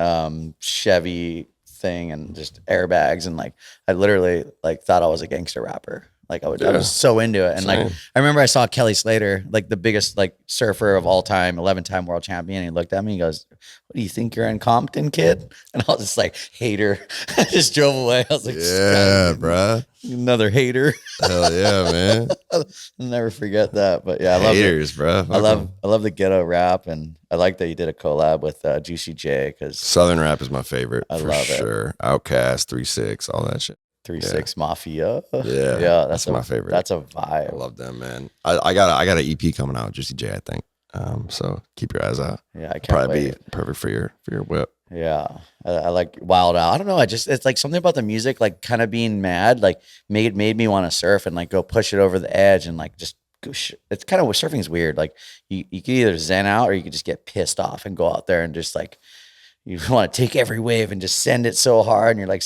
Chevy thing and just airbags, and like I literally like thought I was a gangster rapper. Like I Yeah. was so into it. And like Same. I remember I saw Kelly Slater, like the biggest like surfer of all time, 11-time world champion. And he looked at me and he goes, "What do you think you're in Compton, kid?" And I was just like, hater. I just drove away. I was like, Yeah, bruh. another hater. Hell yeah, man. I'll never forget that. But yeah, I love it. Haters, bruh. I love the ghetto rap, and I like that you did a collab with Juicy J, because Southern rap is my favorite I for love it. sure. Outkast, 3-6, all that shit. 3-6 Mafia. Yeah, yeah, that's my favorite. That's a I vibe. love them, man. I got an EP coming out, Juicy J, I think. So keep your eyes out. Yeah, I can't Probably wait. be perfect for your whip. Yeah, I like Wild Out. I don't know. It's like something about the music, like kind of being mad, like made me want to surf and like go push it over the edge and like just. It's kind of surfing is weird. Like you can either zen out or you can just get pissed off and go out there and just like you want to take every wave and just send it so hard, and you're like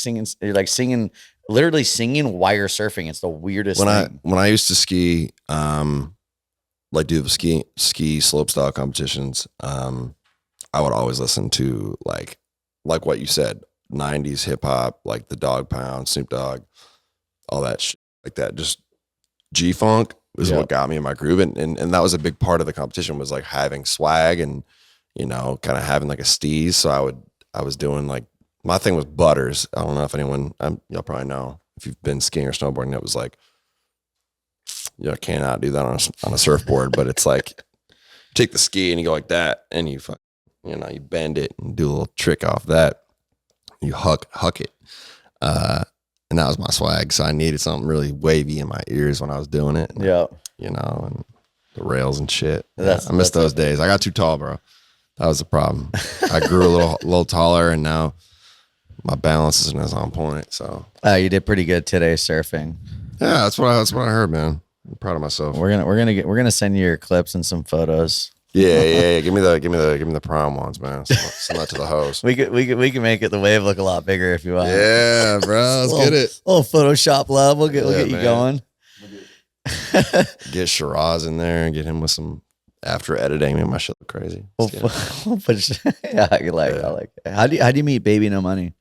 singing, literally singing while you're surfing. It's the weirdest thing. When I used to ski, like do the ski slope style competitions, I would always listen to like what you said, 90s hip hop, like the Dog Pound, Snoop Dogg, all that shit like that. Just G Funk was Yeah. what got me in my groove, and that was a big part of the competition, was like having swag and kind of having like a steez. So I was doing like, my thing was Butters. I don't know if anyone, y'all probably know if you've been skiing or snowboarding. It was like, I cannot do that on a surfboard, but it's like, take the ski and you go like that, and you you bend it and do a little trick off that. You huck it. And that was my swag. So I needed something really wavy in my ears when I was doing it. Yeah, And the rails and shit. That's- I miss that's those days. I got too tall, bro. That was the problem. I grew a little taller, and now my balance isn't as on point. So you did pretty good today surfing. yeah, that's what I heard, man. I'm proud of myself. We're gonna send you your clips and some photos. Yeah. Give me the prime ones, man. Send that to the host. We can make it the wave look a lot bigger if you want. Yeah, bro. Let's get it. Oh, Photoshop love. We'll get you man. going. Get Shiraz in there and get him with some after editing. Man, my shit look crazy. Yeah, I like it. I like it. How do you meet Baby No Money?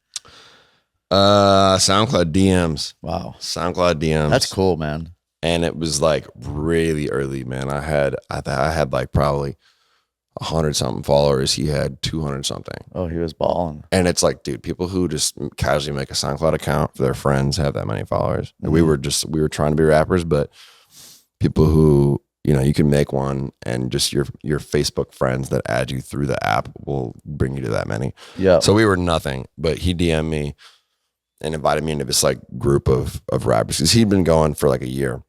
SoundCloud DMs. Wow. SoundCloud DMs. That's cool, man. And it was like really early, man. I had like probably 100 something followers. He had 200 something. Oh, he was balling. And it's like, dude, people who just casually make a SoundCloud account for their friends have that many followers. And we were trying to be rappers, but people who, you can make one and just your Facebook friends that add you through the app will bring you to that many. Yeah. So we were nothing, but he DM'd me and invited me into this like group of rappers because he'd been going for like a year.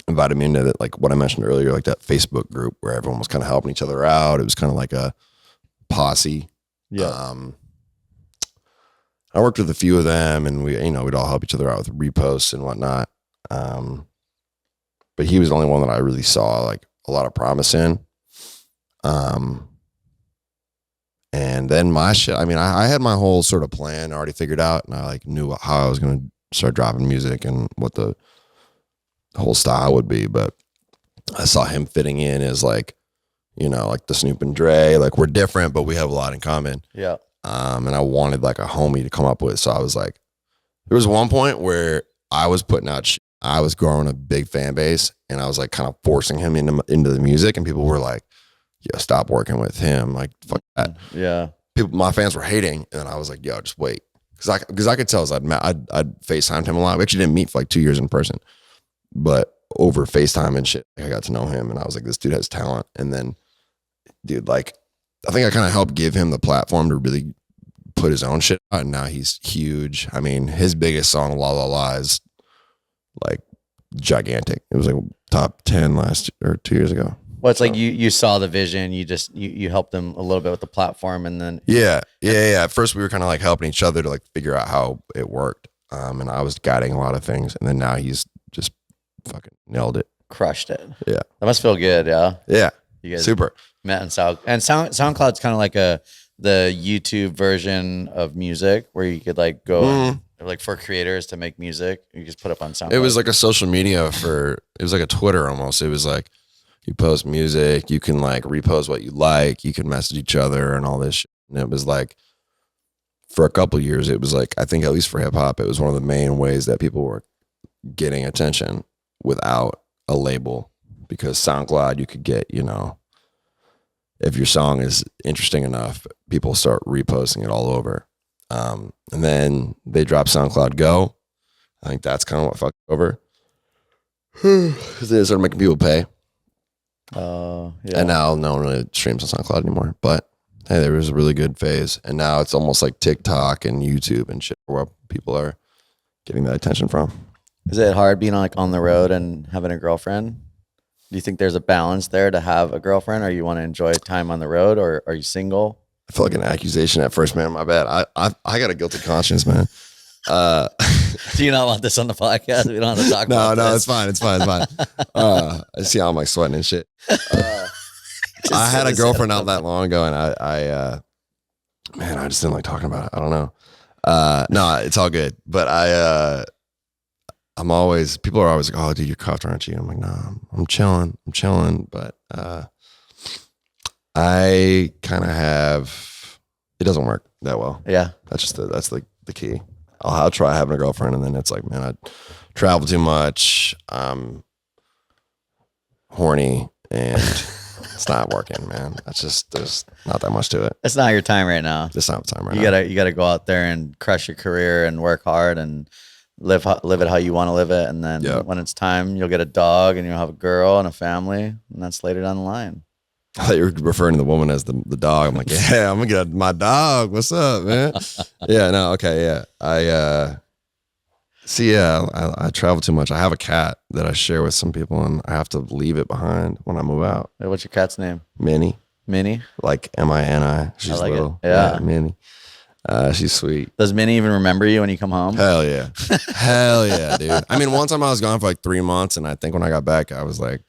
Invited me into that, like what I mentioned earlier, like that Facebook group where everyone was kind of helping each other out. It was kind of like a posse. Yeah. I worked with a few of them, and we'd all help each other out with reposts and whatnot. But he was the only one that I really saw like a lot of promise in. And then my shit, I had my whole sort of plan already figured out, and I like knew how I was going to start dropping music and what the whole style would be. But I saw him fitting in as like, like the Snoop and Dre, like we're different, but we have a lot in common. Yeah. And I wanted like a homie to come up with. So I was like, there was one point where I was putting out I was growing a big fan base, and I was like kind of forcing him into the music, and people were like, yo, stop working with him. Like, fuck that. Yeah. My fans were hating, and I was like, yo, just wait. Because I could tell I'd FaceTimed him a lot. We actually didn't meet for like 2 years in person, but over FaceTime and shit, I got to know him, and I was like, this dude has talent. And then, dude, like, I think I kind of helped give him the platform to really put his own shit out, and now he's huge. I mean, his biggest song, La La La, is like gigantic. It was like top 10 last or 2 years ago. Well, it's like you saw the vision. You helped them a little bit with the platform, and then yeah. At first, we were kind of like helping each other to like figure out how it worked, and I was guiding a lot of things, and then now he's just fucking nailed it, crushed it. Yeah, that must feel good. Yeah, you guys super met in SoundCloud's kind of like the YouTube version of music where you could like go like for creators to make music. You just put up on SoundCloud. It was like a social media it was like a Twitter almost. It was like you post music, you can like repost what you like, you can message each other and all this shit. And it was like, for a couple of years, it was like, I think at least for hip hop, it was one of the main ways that people were getting attention without a label, because SoundCloud, you could get, if your song is interesting enough, people start reposting it all over. And then they dropped SoundCloud Go. I think that's kind of what fucked over. Because they started making people pay. Yeah. And now no one really streams on SoundCloud anymore. But hey, there was a really good phase. And now it's almost like TikTok and YouTube and shit where people are getting that attention from. Is it hard being on the road and having a girlfriend? Do you think there's a balance there to have a girlfriend, or you want to enjoy time on the road, or are you single? I feel like an accusation at first, man. My bad. I got a guilty conscience, man. Do you not want this on the podcast? We don't have to talk about No, this. it's fine. I see how I'm like sweating and shit. I had a girlfriend not that long ago, and I just didn't like talking about it. I don't know. No, it's all good. But people are always like, oh, dude, you're cuffed, aren't you? I'm like, nah, I'm chilling. But I kind of have, it doesn't work that well. Yeah. That's the key. I'll try having a girlfriend, and then it's like, man, I travel too much. I'm horny, and it's not working, man. That's just, there's not that much to it. It's not your time right now. It's not the time right now. You gotta go out there and crush your career and work hard and live it how you want to live it. And then when it's time, you'll get a dog and you'll have a girl and a family, and that's later down the line. I thought you were referring to the woman as the dog. I'm like, yeah, I'm gonna get my dog. What's up, man? Yeah, no, okay, yeah. I travel too much. I have a cat that I share with some people, and I have to leave it behind when I move out. Hey, what's your cat's name? Minnie, like Mini. She's I like little. It. Yeah, Minnie. She's sweet. Does Minnie even remember you when you come home? Hell yeah. Hell yeah, dude. I mean, one time I was gone for like 3 months, and I think when I got back, I was like,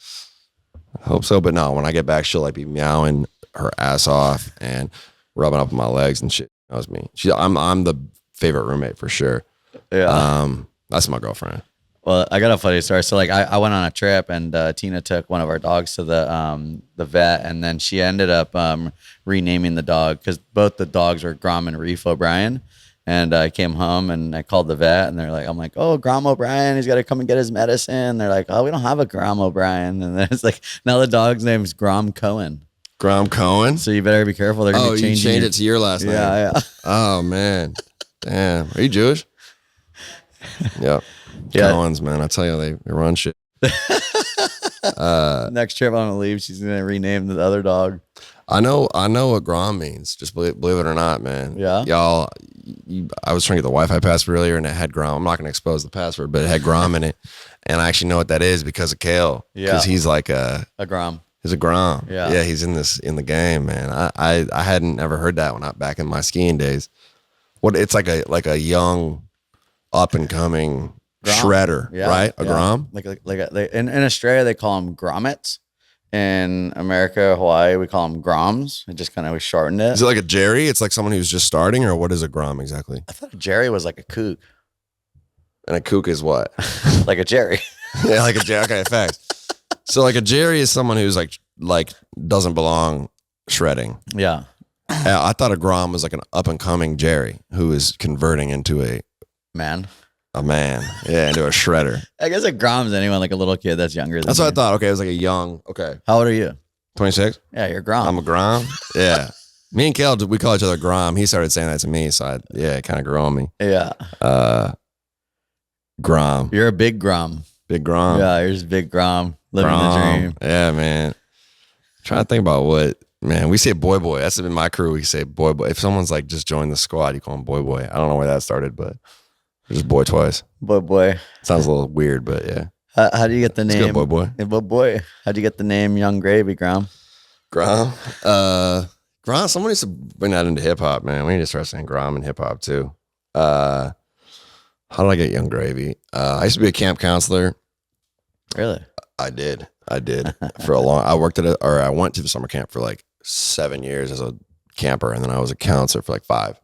I hope so. But no, when I get back, she'll like be meowing her ass off and rubbing up my legs and shit. That was me. I'm the favorite roommate for sure. Yeah. That's my girlfriend. Well, I got a funny story. So like I went on a trip, and Tina took one of our dogs to the vet, and then she ended up renaming the dog, because both the dogs are Grom and Reef O'Brien. And I came home and I called the vet and they're like, I'm like, oh, Grom O'Brien, he's got to come and get his medicine. They're like, oh, we don't have a Grom O'Brien. And then it's like, now the dog's name's Grom Cohen. Grom Cohen? So you better be careful. They're gonna be you changing changed it to your last name. Yeah. Oh, man. Damn. Are you Jewish? Yep. Yeah. Cohens, man. I tell you, they run shit. Next trip I'm gonna leave, she's gonna rename the other dog. I know what Grom means. Just believe it or not, man. Yeah. Y'all, I was trying to get the Wi-Fi password earlier, and it had Grom. I'm not going to expose the password, but it had Grom in it, and I actually know what that is because of Kale. Yeah. Because he's like a Grom. He's a Grom. Yeah. Yeah. He's in the game, man. I hadn't ever heard that when back in my skiing days. What it's like a young, up and coming shredder, Yeah. right? A Grom. In Australia they call them grommets. In America, Hawaii, we call them Groms. It just kind of we shortened it. Is it like a Jerry? It's like someone who's just starting, or what is a Grom exactly? I thought Jerry was like a kook. And a kook is what? Like a Jerry. Yeah, like a Jerry. Okay, facts. So like a Jerry is someone who's like doesn't belong shredding. Yeah. I thought a Grom was like an up and coming Jerry who is converting into a Man. into a shredder. I guess a Grom's anyone like a little kid that's younger than That's what I you. thought. Okay, it was like a young. Okay, How old are you? 26. Yeah, you're a Grom. I'm a Grom. Yeah, me and Kale, we call each other Grom. He started saying that to me, so it kind of grew on me. Yeah. Grom, You're a big Grom. big Grom. Yeah, you're just big Grom. Living the Grom. dream. Yeah, man. Trying to think about what. Man, we say boy. That's in my crew. We say boy. If someone's like just joined the squad, you call him boy. I don't know where that started, but just boy twice. Boy. Sounds a little weird, but yeah. How do you get the It's name? good, boy. Yeah, boy. How'd you get the name Young Gravy, Grom? Grom. Grom, someone needs to bring that into hip hop, man. We need to start saying Grom in hip hop too. How did I get Young Gravy? I used to be a camp counselor. Really? I did for a long. I went to the summer camp for like 7 years as a camper, and then I was a counselor for like 5.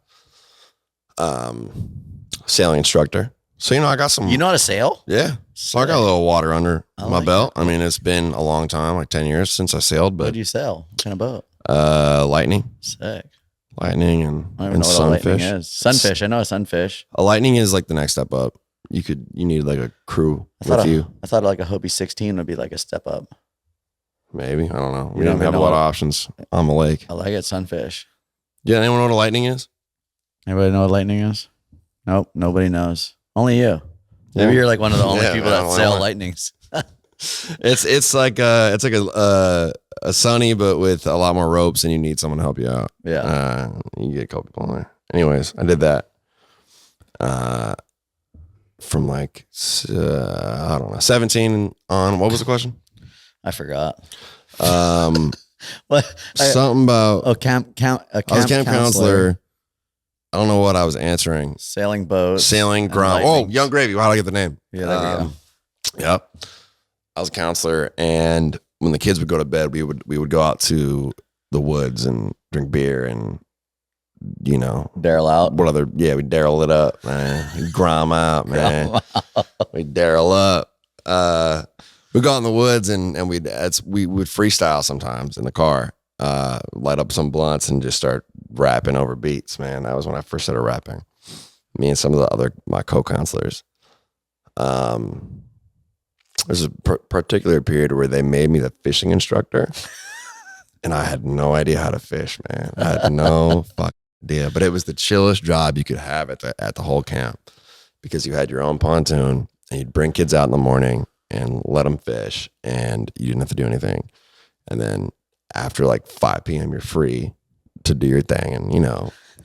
Sailing instructor. So I got some. You know how to sail? Yeah. So I got a little water under I my like belt. I mean, it's been a long time, like 10 years since I sailed, What but do you sail? What kind of boat? lightning Sick. and I don't even and know what a lightning sunfish. is. Sunfish. I know a sunfish. A lightning is like the next step up. You need like a crew with you. I thought like a Hobie 16 would be like a step up. Maybe. I don't know. You We don't didn't have a even lot know of options on the lake. I like it. Sunfish. Yeah, anyone know what a lightning is? Anybody know what lightning is? Nope. Nobody knows. Only you. Maybe Yeah. you're like one of the only Yeah, people man, that why sail not? lightnings. It's like a sunny, but with a lot more ropes, and you need someone to help you out. Yeah. You get a couple people in there. Anyways, I did that. From like I don't know, 17 on. What was the question? I forgot. What? Something about. Oh, camp I was camp counselor. I don't know what I was answering. Sailing boats. Sailing and Grom. Oh, lightnings. Young Gravy. How did I get the name? Yeah, there we go. Yep. I was a counselor, and when the kids would go to bed, we would go out to the woods and drink beer and Daryl out. what other we'd Daryl it up, man. We'd Grom out, man. We'd Daryl up. We'd go out in the woods and we would freestyle sometimes in the car. Light up some blunts and just start rapping over beats, man. That was when I first started rapping. Me and some of my co-counselors. There's a particular period where they made me the fishing instructor, and I had no idea how to fish, man. I had no fucking idea, but it was the chillest job you could have at the whole camp because you had your own pontoon and you'd bring kids out in the morning and let them fish, and you didn't have to do anything. And then after like 5 p.m., you're free to do your thing, and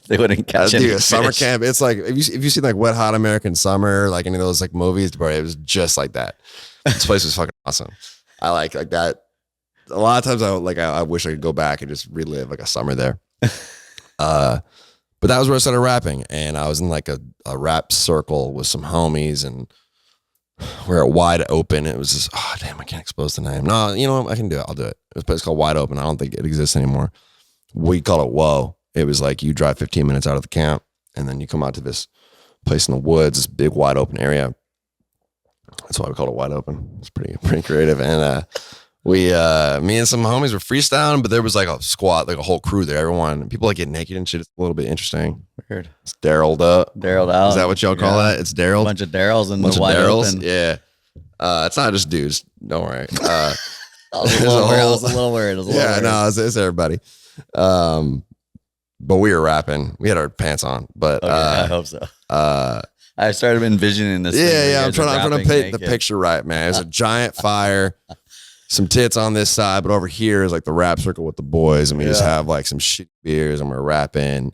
They wouldn't catch any dude, a summer fish. camp. It's like if you seen like Wet Hot American Summer, like any of those like movies, bro, it was just like that. This place was fucking awesome. I like that. A lot of times I wish I could go back and just relive like a summer there. But that was where I started rapping, and I was in like a rap circle with some homies, and we're at Wide Open. It was just, oh damn, I can't expose the name. No, you know what? I can do it. I'll do it. It was a place called Wide Open. I don't think it exists anymore. We call it Whoa. It was like you drive 15 minutes out of the camp, and then you come out to this place in the woods, this big wide open area. That's why we called it Wide Open. It's pretty creative. And me and some homies were freestyling, but there was like a squad, like a whole crew there. Everyone, people like get naked and shit. It's a little bit interesting. Weird. It's Daryl'd up. Daryl'd out. Is that what y'all call that? It's Daryl. A bunch of Daryls in bunch the of wide Daryls. open. Yeah. It's not just dudes. Don't worry. I was a little worried. No, it's everybody. But we were rapping. We had our pants on, but Okay, I hope so. I started envisioning this. Yeah. I'm trying to paint the picture right, man. It's a giant fire, some tits on this side, but over here is like the rap circle with the boys, and we just have like some shit beers, and we're rapping,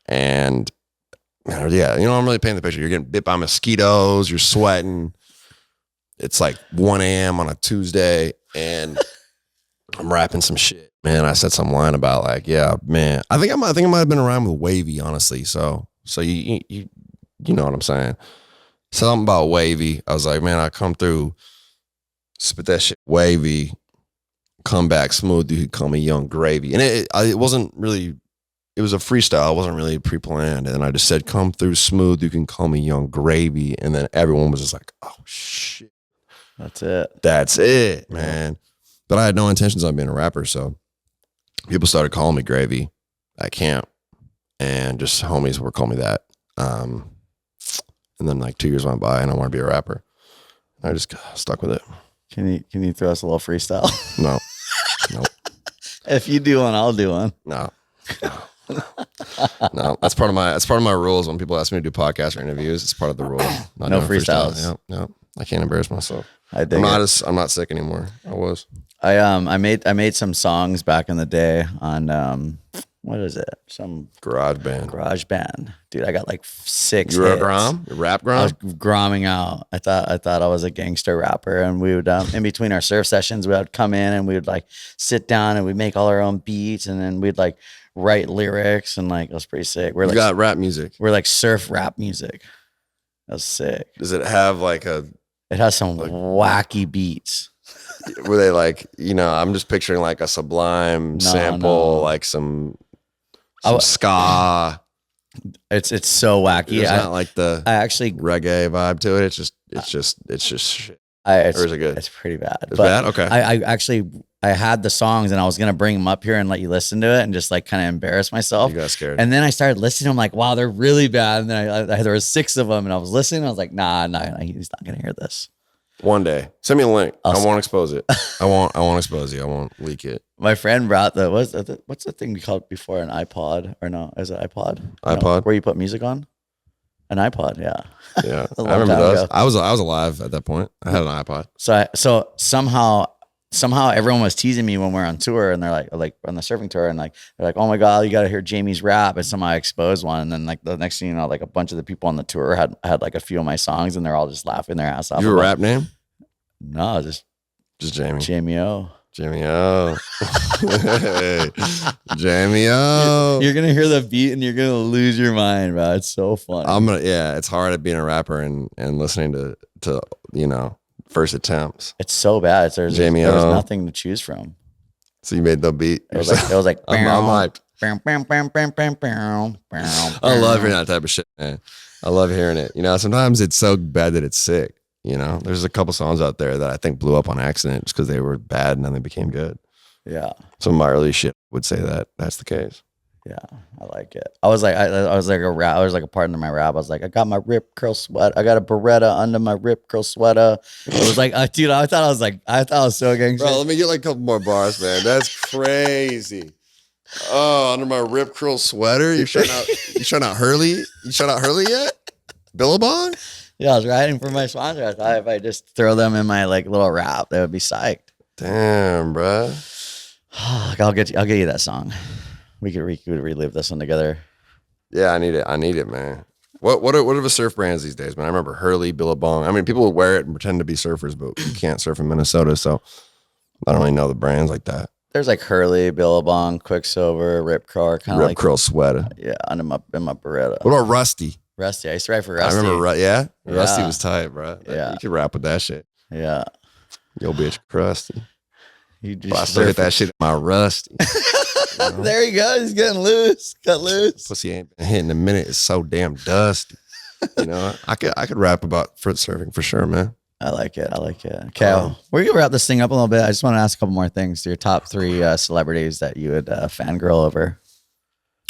and yeah, I'm really painting the picture. You're getting bit by mosquitoes. You're sweating. It's like 1 a.m. on a Tuesday, and I'm rapping some shit. Man, I said some line about like, yeah, man. I think it might have been a rhyme with wavy, honestly. So you know what I'm saying. Something about wavy. I was like, man, I come through, spit that shit wavy, come back smooth. You could call me Young Gravy, and it wasn't really. It was a freestyle. It wasn't really pre-planned, and I just said, come through smooth. You can call me Young Gravy, and then everyone was just like, oh shit. That's it, man. But I had no intentions on being a rapper, so people started calling me Gravy at camp, and just homies were calling me that. And then like 2 years went by, and I wanted to be a rapper. I just stuck with it. Can you throw us a little freestyle? No. If you do one, I'll do one. No. That's part of my rules when people ask me to do podcasts or interviews. It's part of the rule. No freestyles. No. I can't embarrass myself. I'm not sick anymore. I was. I made some songs back in the day on what is it? Some garage band. Dude, I got like 6 You were hits. a grom? You rap grom? I was gromming out. I thought I was a gangster rapper, and we would in between our surf sessions, we would come in and we would like sit down and we'd make all our own beats, and then we'd like write lyrics, and like it was pretty sick. You got rap music. We're like surf rap music. That was sick. Does it have like It has some wacky beats. Were they like, I'm just picturing like a Sublime sample, like some ska. It's so wacky. It's not like the I actually reggae vibe to it. It's just shit. or is it good? It's pretty bad. It's bad? Okay. I had the songs, and I was gonna bring them up here and let you listen to it and just like kind of embarrass myself. You got scared. And then I started listening. I'm like, wow, they're really bad. And then there was 6 of them, and I was listening. I was like, nah, he's not gonna hear this. One day, send me a link. I won't expose it. I won't expose you. I won't leak it. My friend brought what's the thing we called before, an iPod, or no? Is it iPod? iPod? No, where you put music on? An iPod, yeah. Yeah, A long I remember time those. ago. I was alive at that point. I had an iPod. So somehow everyone was teasing me when we were on tour, and they're like on the surfing tour, and like they're like, oh my god, you got to hear Jamie's rap, and somehow I exposed one, and then like the next thing you know, like a bunch of the people on the tour had like a few of my songs, and they're all just laughing their ass off. Your rap name? No, just Jamie. Jamie O. Jamie O. Hey, Jamie O. You're gonna hear the beat and you're gonna lose your mind, bro. It's so fun. It's hard at being a rapper and listening to first attempts. It's so bad. There's Jamie there's O. nothing to choose from. So you made the beat. It was like I'm hyped. I love hearing that type of shit, man. I love hearing it. Sometimes it's so bad that it's sick. There's a couple songs out there that I think blew up on accident just because they were bad and then they became good. Yeah. Some of my early shit would say that that's the case. Yeah, I like it. I was like a partner in my rap. I was like, I got my rip curl sweat. I got a Beretta under my rip curl sweater. It was like, dude, I thought I was so gangster. Bro, let me get like a couple more bars, man. That's crazy. Oh, under my rip curl sweater. You shouting out Hurley? You shout out Hurley yet? Billabong? Yeah, I was writing for my sponsor. I thought if I just throw them in my like little rap, they would be psyched. Damn, bro. I'll get you that song. We could relive this one together. Yeah, I need it, man. What are the surf brands these days, man? I remember Hurley, Billabong. I mean, people would wear it and pretend to be surfers, but you can't surf in Minnesota, so I don't really know the brands like that. There's like Hurley, Billabong, Quicksilver, Rip Curl, kind of Rip like curl sweater. Yeah, in my Beretta. What about Rusty? Rusty, I used to write for Rusty. I remember, Yeah. Rusty was tight, bro. Yeah. You could rap with that shit. Yeah. Yo, bitch, Rusty. You I still get that shit in my Rusty. There you go. He's getting loose. Cut loose. Pussy ain't been hit in a minute. It's so damn dusty. I could rap about foot surfing for sure, man. I like it. Okay, Um, we're gonna wrap this thing up a little bit. I just want to ask a couple more things. Your top three celebrities that you would fangirl over.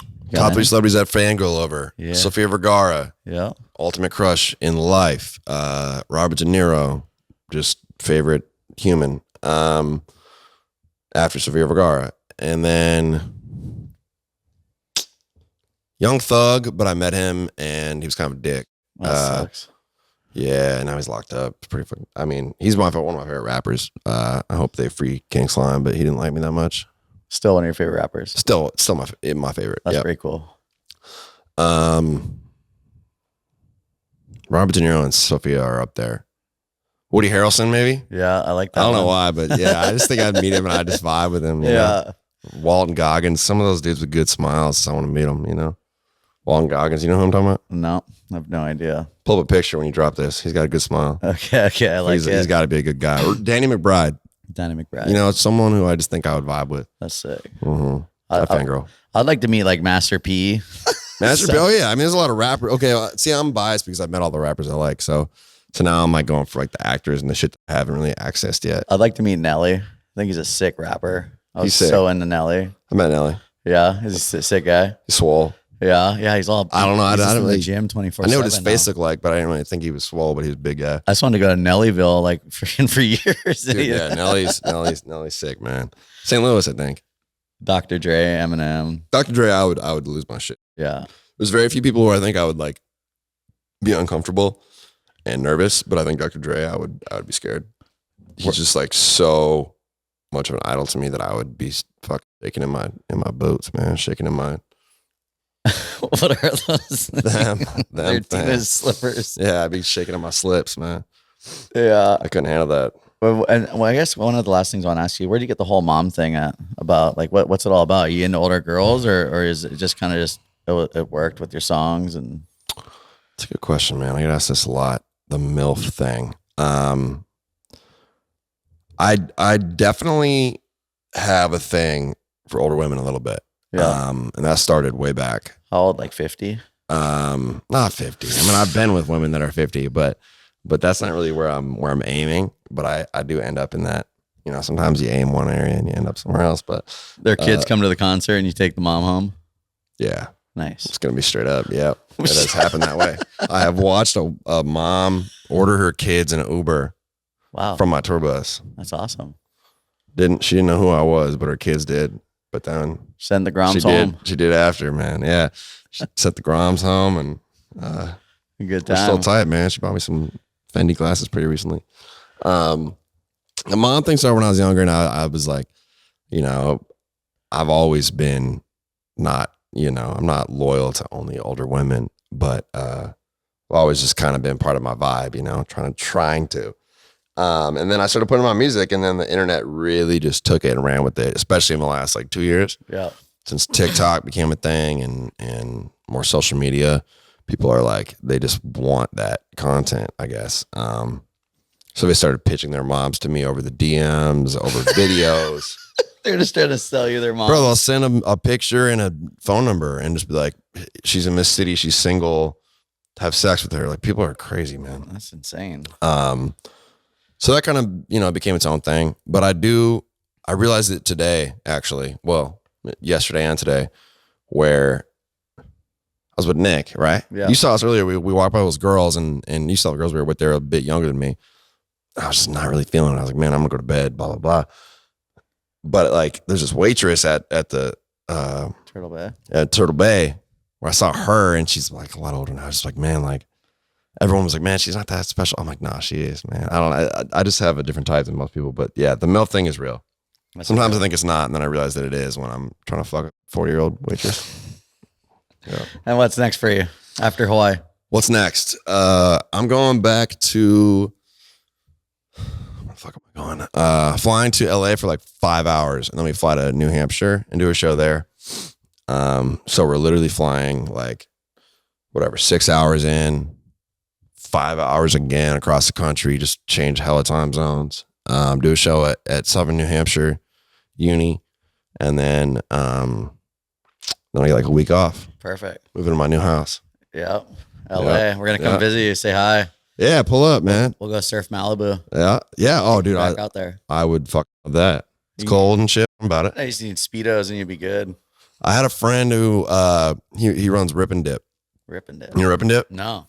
You got Top 3 any? celebrities that fangirl over. Yeah. Sofia Vergara, Yeah. ultimate crush in life. Robert De Niro, just favorite human. After Sofia Vergara. And then Young Thug, but I met him and he was kind of a dick. That sucks. Yeah, now he's locked up. It's pretty fucking, I mean, he's one of my favorite rappers. I hope they free King Slime, but he didn't like me that much. Still one of your favorite rappers. Still my favorite. That's Yep. pretty cool. Robert De Niro and Sophia are up there. Woody Harrelson, maybe? Yeah, I like that. I don't know one. why, but yeah, I just think I'd meet him and I'd just vibe with him. you know? Yeah. Walton Goggins, some of those dudes with good smiles. I want to meet them, you know. Walton Goggins, you know who I'm talking about? No, I have no idea. Pull up a picture when you drop this. He's got a good smile. Okay, I like He's it. got to be a good guy. Or Danny McBride, Danny McBride. you know, it's someone who I just think I would vibe with. That's sick. Mm-hmm. I- Fangirl. I'd like to meet like Master P. Master P. Oh yeah, I mean, there's a lot of rappers. Okay, see, I'm biased because I've met all the rappers I like. So now I'm like going for like the actors and the shit that I haven't really accessed yet. I'd like to meet Nelly. I think he's a sick rapper. I was He's sick. so into Nelly. I met Nelly. Yeah, he's a sick guy. He's swole. Yeah, he's all. I don't know. I He's just don't in the really- gym 24/7. I knew what his face now. looked like, but I didn't really think he was swole. But he was a big guy. I just wanted to go to Nellyville like for years. Dude, yeah, Nelly's sick, man. St. Louis, I think. Dr. Dre, Eminem. Dr. Dre, I would lose my shit. Yeah, There's very few people who I think I would like be uncomfortable and nervous, but I think Dr. Dre, I would be scared. He's just like so much of an idol to me that I would be fucking shaking in my boots, man, shaking in my what are those? them Their things. tennis slippers. Yeah, I'd be shaking in my slips, man. Yeah. I couldn't handle that. Well, I guess one of the last things I want to ask you, where do you get the whole mom thing at? About like what's it all about? Are you into older girls, or is it just kind of just it worked with your songs and? It's a good question, man. I get asked this a lot. The MILF thing. I definitely have a thing for older women a little bit. Yeah. And that started way back. How old? Like 50? Not 50. I mean, I've been with women that are 50, but that's not really where I'm aiming. But I do end up in that. You know, sometimes you aim one area and you end up somewhere else. But Their kids come to the concert and you take the mom home. yeah, Nice. it's gonna be straight up. Yep, it has happened that way. I have watched a mom order her kids in an Uber Wow. from my tour bus. That's awesome. She didn't know who I was, but her kids did. But then Send the Groms she home. did. She did after, man. Yeah, she sent the Groms home, and A good we're still time. tight, man. She bought me some Fendi glasses pretty recently. The mom thing started when I was younger, and I was like, you know, I've always been not, you know, I'm not loyal to only older women, but I've always just kind of been part of my vibe, you know, trying to. And then I started putting my music, and then the internet really just took it and ran with it, especially in the last like 2 years. Yeah. Since TikTok became a thing and more social media, people are like, they just want that content, I guess. So they started pitching their moms to me over the DMs, over videos. They're just trying to sell you their mom. Bro, they'll send them a picture and a phone number and just be like, she's in this city, she's single, have sex with her. Like, people are crazy, man. That's insane. So that kind of, you know, became its own thing. But I realized it today, actually. Well, yesterday and today, where I was with Nick, right? Yeah. You saw us earlier. We walked by those girls, and you saw the girls we were with. They're a bit younger than me. I was just not really feeling it. I was like, man, I'm gonna go to bed, blah, blah, blah. But like, there's this waitress at the Turtle Bay. at Turtle Bay where I saw her, and she's like a lot older. And I was just like, man, like, everyone was like, man, she's not that special. I'm like, nah, she is, man. I just have a different type than most people. But yeah, the MILF thing is real. Sometimes I think it's not, and then I realize that it is when I'm trying to fuck a 40-year-old waitress. Yeah. And what's next for you after Hawaii? What's next? I'm going back to where the fuck am I going? Flying to LA for like 5 hours, and then we fly to New Hampshire and do a show there. So we're literally flying like 6 hours in, 5 hours again across the country, just change hella time zones. Do a show at Southern New Hampshire Uni, and then I get like a week off. Perfect. Moving to my new house. Yep. LA. Yeah. We're gonna come Yeah. visit you. Say hi. Yeah, pull up, man. We'll go surf Malibu. Yeah. Oh, dude, Back out there. I would fuck with that. It's cold and shit. I'm about it. I just need Speedos and you'd be good. I had a friend who he runs Rip and Dip. Rip and dip. You know Rip and Dip? No.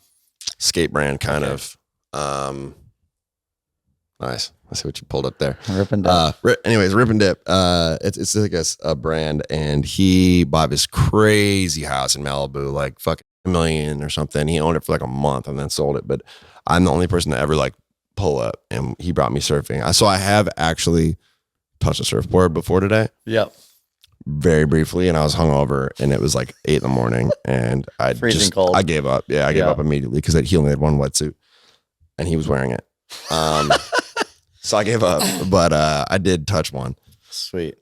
Skate brand, kind of. Nice. Let's see what you pulled up there. Rip and dip. Anyways, Rip and Dip. It's like a brand, and he bought this crazy house in Malibu, like fucking $1 million or something. He owned it for like a month and then sold it. But I'm the only person to ever like pull up, and he brought me surfing. So I have actually touched a surfboard before today. Yep. Very briefly, and I was hungover, and it was like 8 a.m, and Freezing cold. I gave up. Yeah, I gave up immediately because he only had one wetsuit, and he was wearing it. So I gave up, but I did touch one. Sweet.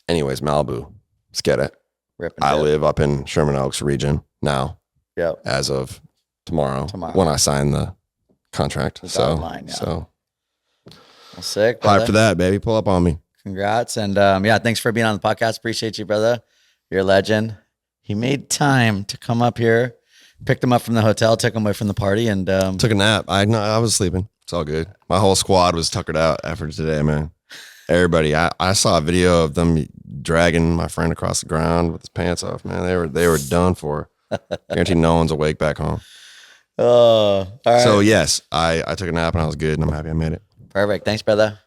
Anyways, Malibu, let's get it. Rip and I dip. live up in Sherman Oaks region now. Yep. As of tomorrow. Tomorrow. When I sign the contract. The So, dotted line, yeah. so Well, sick. hype Brother. for that, baby. Pull up on me. Congrats. And yeah, thanks for being on the podcast. Appreciate you, brother. You're a legend. He made time to come up here, picked him up from the hotel, took him away from the party, and Took a nap. I was sleeping. It's all good. My whole squad was tuckered out after today, man. Everybody. I saw a video of them dragging my friend across the ground with his pants off, man. They were done for. Guarantee no one's awake back home. oh, all right. So yes, I took a nap and I was good, and I'm happy I made it. Perfect. Thanks, brother.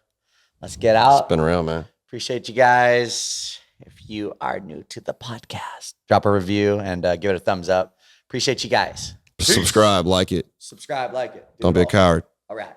Let's get out. It's been real, man. Appreciate you guys. If you are new to the podcast, drop a review and give it a thumbs up. Appreciate you guys. Subscribe, like it. Subscribe, like it. Don't be a coward. All right.